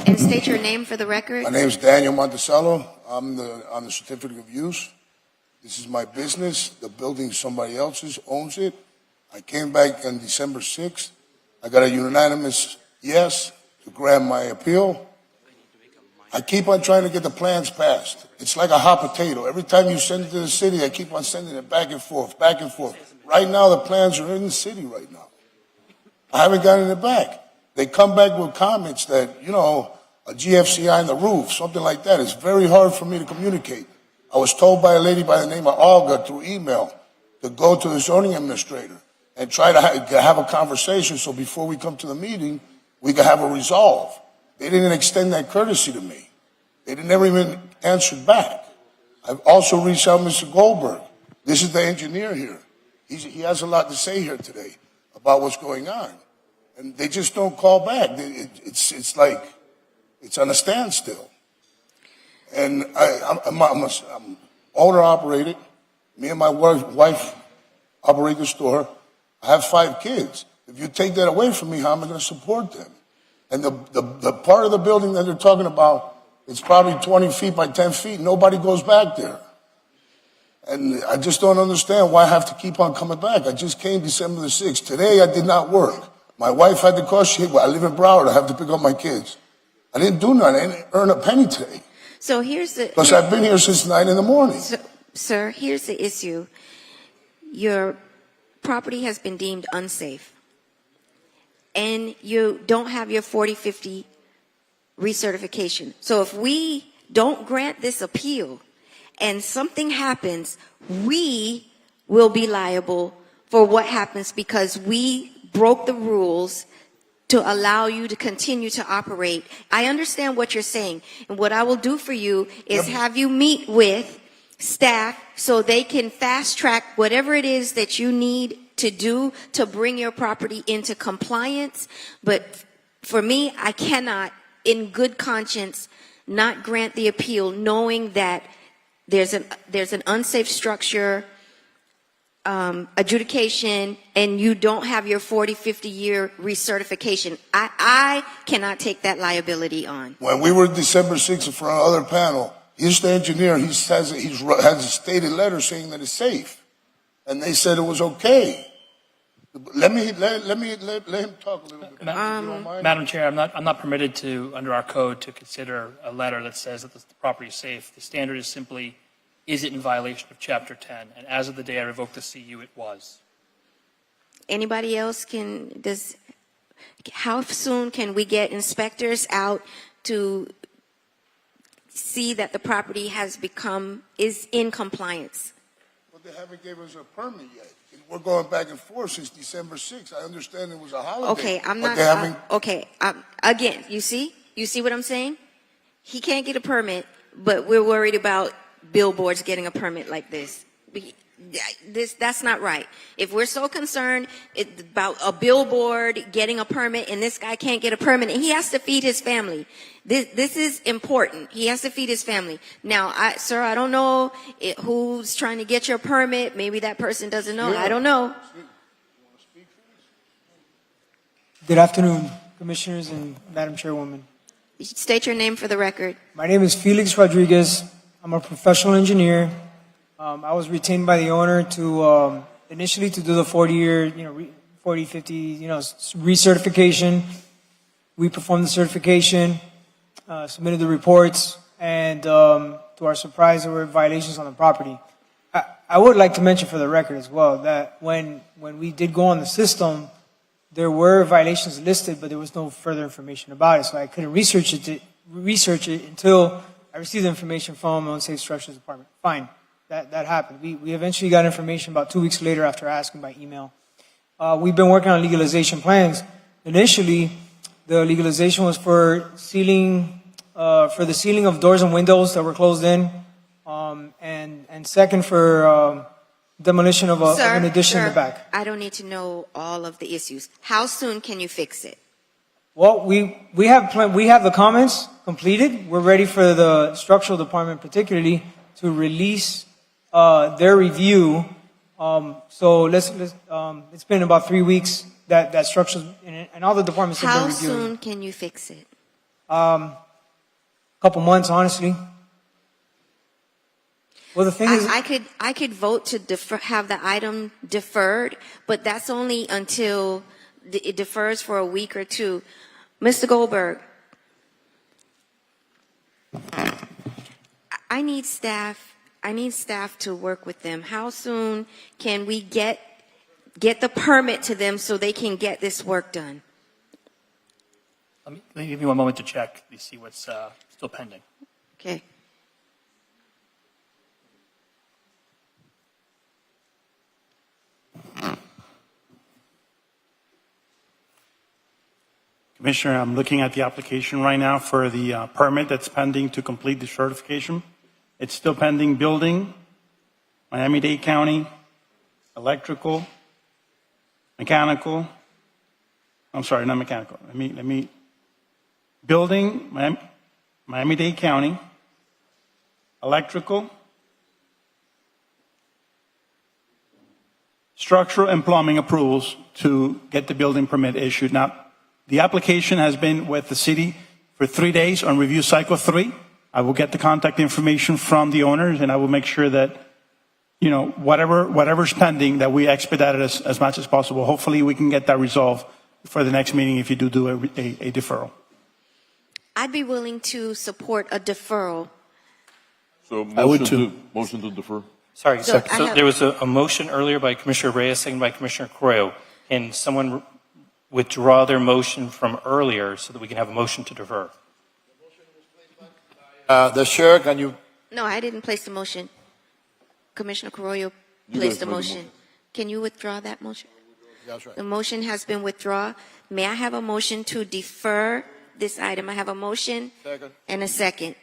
And state your name for the record. My name's Daniel Monticello. I'm on the certificate of use. This is my business. The building somebody else's owns it. I came back on December 6th. I got a unanimous yes to grant my appeal. I keep on trying to get the plans passed. It's like a hot potato. Every time you send it to the city, I keep on sending it back and forth, back and forth. Right now, the plans are in the city right now. I haven't gotten it back. They come back with comments that, a GFCI on the roof, something like that. It's very hard for me to communicate. I was told by a lady by the name of Olga through email to go to the zoning administrator and try to have a conversation so before we come to the meeting, we can have a resolve. They didn't extend that courtesy to me. They never even answered back. I've also reached out to Mr. Goldberg. This is the engineer here. He has a lot to say here today about what's going on. And they just don't call back. It's like, it's on a standstill. And I'm owner operated. Me and my wife operate the store. I have 5 kids. If you take that away from me, how am I going to support them? And the part of the building that they're talking about, it's probably 20 feet by 10 feet. Nobody goes back there. And I just don't understand why I have to keep on coming back. I just came December the 6th. Today I did not work. My wife had to call. I live in Broward. I have to pick up my kids. I didn't do nothing. I didn't earn a penny today. So here's the. Because I've been here since 9 in the morning. So, sir, here's the issue. Your property has been deemed unsafe. And you don't have your 4050 recertification. So if we don't grant this appeal and something happens, we will be liable for what happens because we broke the rules to allow you to continue to operate. I understand what you're saying. And what I will do for you is have you meet with staff so they can fast track whatever it is that you need to do to bring your property into compliance. But for me, I cannot, in good conscience, not grant the appeal knowing that there's an unsafe structure adjudication and you don't have your 40-50 year recertification. I cannot take that liability on. When we were December 6th in front of another panel, he's the engineer. He has a stated letter saying that it's safe. And they said it was okay. Let him talk a little bit. If you don't mind. Madam Chair, I'm not permitted to, under our code, to consider a letter that says that the property is safe. The standard is simply, is it in violation of Chapter 10? And as of the day I revoked the CU, it was. Anybody else how soon can we get inspectors out to see that the property is in compliance? But they haven't given us a permit yet. We're going back and forth since December 6th. I understand it was a holiday. Okay, I'm but not. they haven't- Again, you see what I'm saying? He can't get a permit, but we're worried about billboards getting a permit like this. That's not right. If we're so concerned about a billboard getting a permit and this guy can't get a permit and he has to feed his family, this is important. He has to feed his family. Now, sir, I don't know who's trying to get your permit. Maybe that person doesn't know. I don't know. Good afternoon, Commissioners and Madam Chairwoman. State your name for the record. My name is Felix Rodriguez. I'm a professional engineer. I was retained by the owner to initially to do the 40-year, 40-50, recertification. We performed the certification, submitted the reports, and to our surprise, there were violations on the property. I would like to mention for the record as well that when we did go on the system, there were violations listed, but there was no further information about it, so I couldn't research it until I received the information from the Unsafe Structures Department. Fine. That happened. We eventually got information about 2 weeks later after asking by email. We've been working on legalization plans. Initially, the legalization was for the sealing of doors and windows that were closed in, and second for demolition of an addition in the back. I don't need to know all of the issues. How soon can you fix it? Well, we have the comments completed. We're ready for the structural department, particularly, to release their review. So it's been about 3 weeks that structure and all the departments have been reviewing. How soon can you fix it? Couple months, honestly. Well, the thing is, I could vote to have the item deferred, but that's only until it defers for a week or two. Mr. Goldberg, I need staff to work with them. How soon can we get the permit to them so they can get this work done? Let me give you one moment to check to see what's still pending. Okay. Commissioner, I'm looking at the application right now for the permit that's pending to complete the certification. It's still pending building, Miami-Dade County, electrical, mechanical. I'm sorry, not mechanical. Let me building, Miami-Dade County, electrical, structural and plumbing approvals to get the building permit issued, not The application has been with the city for 3 days on review cycle 3. I will get the contact information from the owners, and I will make sure that, you know, whatever's pending, that we expedite it as much as possible. Hopefully, we can get that resolved for the next meeting if you do a deferral. I'd be willing to support a deferral. So I would too. Motion to defer. Sorry, So so I have- there was a motion earlier by Commissioner Reyes, seconded by Commissioner Carrillo. Can someone withdraw their motion from earlier so that we can have a motion to defer? The chair, can you? No, I didn't place the motion. Commissioner Carrillo You placed guys the made the motion. Can you withdraw that motion? That's right. The motion has been withdrawn. May I have a motion to defer this item? I have a motion Second. and a second.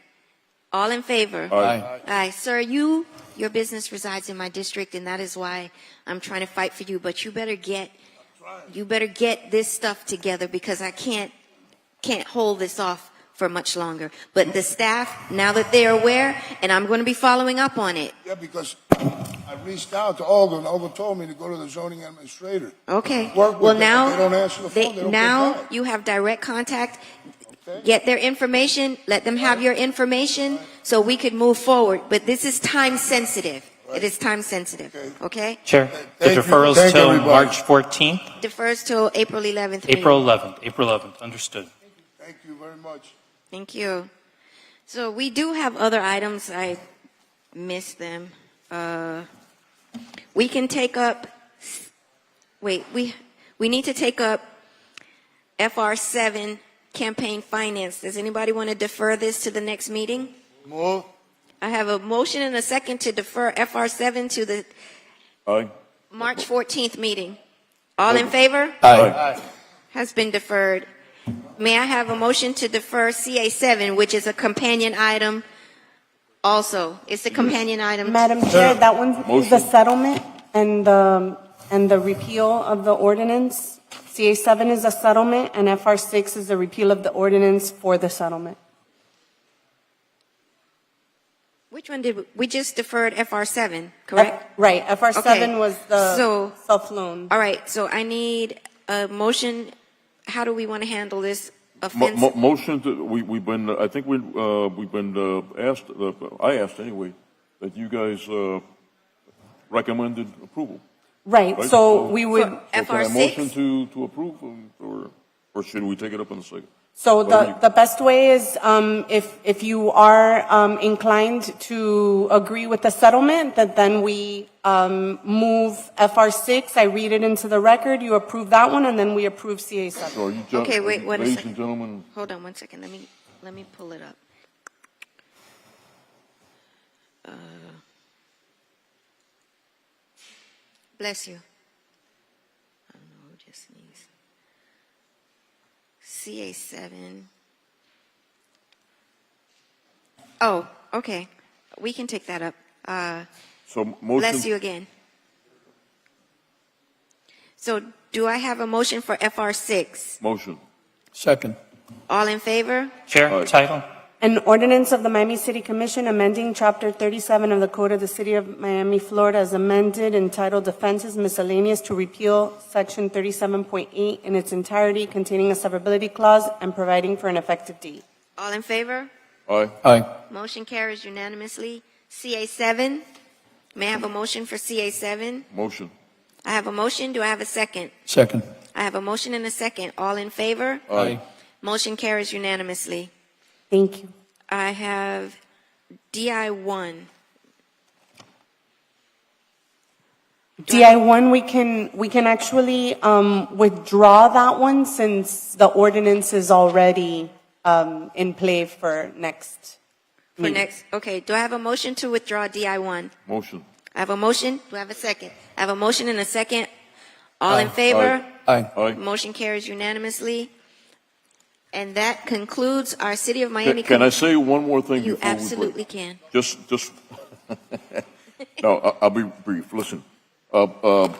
All in favor? Aye. Aye. Sir, your business resides in my district, and that is why I'm trying to fight for you. But you better get this stuff together, because I can't hold this off for much longer. But the staff, now that they're aware, and I'm going to be following up on it. Yeah, because I reached out to Olga, and Olga told me to go to the zoning administrator. Okay. Work with Well, them. now They don't answer the phone. They don't now get back. you have direct contact. Okay. Get their information. Let them have your information so we could move forward. But this is time sensitive. It is time sensitive. Okay. Chair, the Thank you. deferral's Thank till everybody. March 14th, Defers till April 11th. April meeting. 11th, understood. Thank you very much. Thank you. So we do have other items. I missed them. We can take up. Wait, we need to take up FR7 campaign finance. Does anybody want to defer this to the next meeting? Move. I have a motion and a second to defer FR7 to the Aye. March 14th meeting. All in favor? Aye. Has been deferred. May I have a motion to defer CA7, which is a companion item also? It's a companion item. Madam Chair, that one's the Motion. settlement and the repeal of the ordinance. CA7 is a settlement, and FR6 is the repeal of the ordinance for the settlement. Which one did we just deferred FR7, correct? Right, FR7 Okay. was the So- self-loan. All right, so I need a motion. How do we want to handle this Mo- offense? mo- Motion to, we've been, I think we've been asked, I asked anyway, that you guys recommended approval. Right, Right, so so- we would, So can I FR6? motion to approve, or should we take it up in a second? so Whatever the best way is, if you are inclined to agree with the settlement, that then we move FR6, I read it into the record, you approve that one, and then we approve CA7. So are you Okay, wait, one ladies second. and gentlemen, Hold on one second. Let me pull it up. Bless you. I don't know who just sneezed. CA7. Oh, okay. We can take that up. so motion. Bless you again. So do I have a motion for FR6? Motion. Second. All in favor? Chair, Aye. title? An ordinance of the Miami City Commission amending Chapter 37 of the Code of the City of Miami, Florida as amended entitled Offenses Miscellaneous to repeal Section 37.8 in its entirety containing a severability clause and providing for an effective date. All in favor? Aye. Aye. Motion carries unanimously. CA7. May I have a motion for CA7? Motion. I have a motion. Do I have a second? Second. I have a motion and a second. All in favor? Aye. Motion carries unanimously. Thank you. I have DI1. DI1, we can actually withdraw that one since the ordinance is already in play for next. For next, okay. Do I have a motion to withdraw DI1? Motion. I have a motion. Do I have a second? I have a motion and a second. All in favor? Aye. Aye. Motion carries unanimously. And that concludes our City of Miami. Can I say one more thing You before we break? absolutely can. Just, no, I'll be brief. Listen, to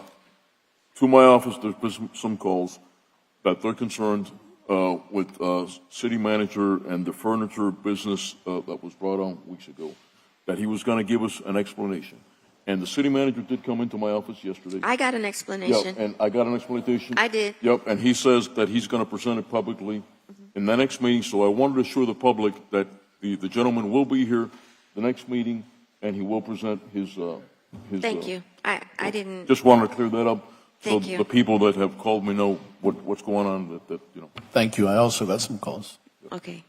my office, there's been some calls that they're concerned with city manager and the furniture business that was brought on weeks ago, that he was going to give us an explanation. And the city manager did come into my office yesterday. I got an Yeah, explanation. and I got an explanation. I did. Yep, and he says that he's going to present it publicly in the next meeting, so I wanted to assure the public that the gentleman will be here the next meeting, and he will present his. Thank you. I didn't. Just wanted to clear that up. Thank So you. the people that have called me know what's going on, that, you know. Thank you. I also got some calls. Okay.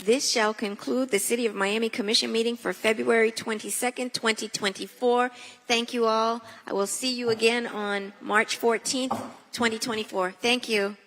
This shall conclude the City of Miami Commission meeting for February 22nd, 2024. Thank you all. I will see you again on March 14th, 2024. Thank you.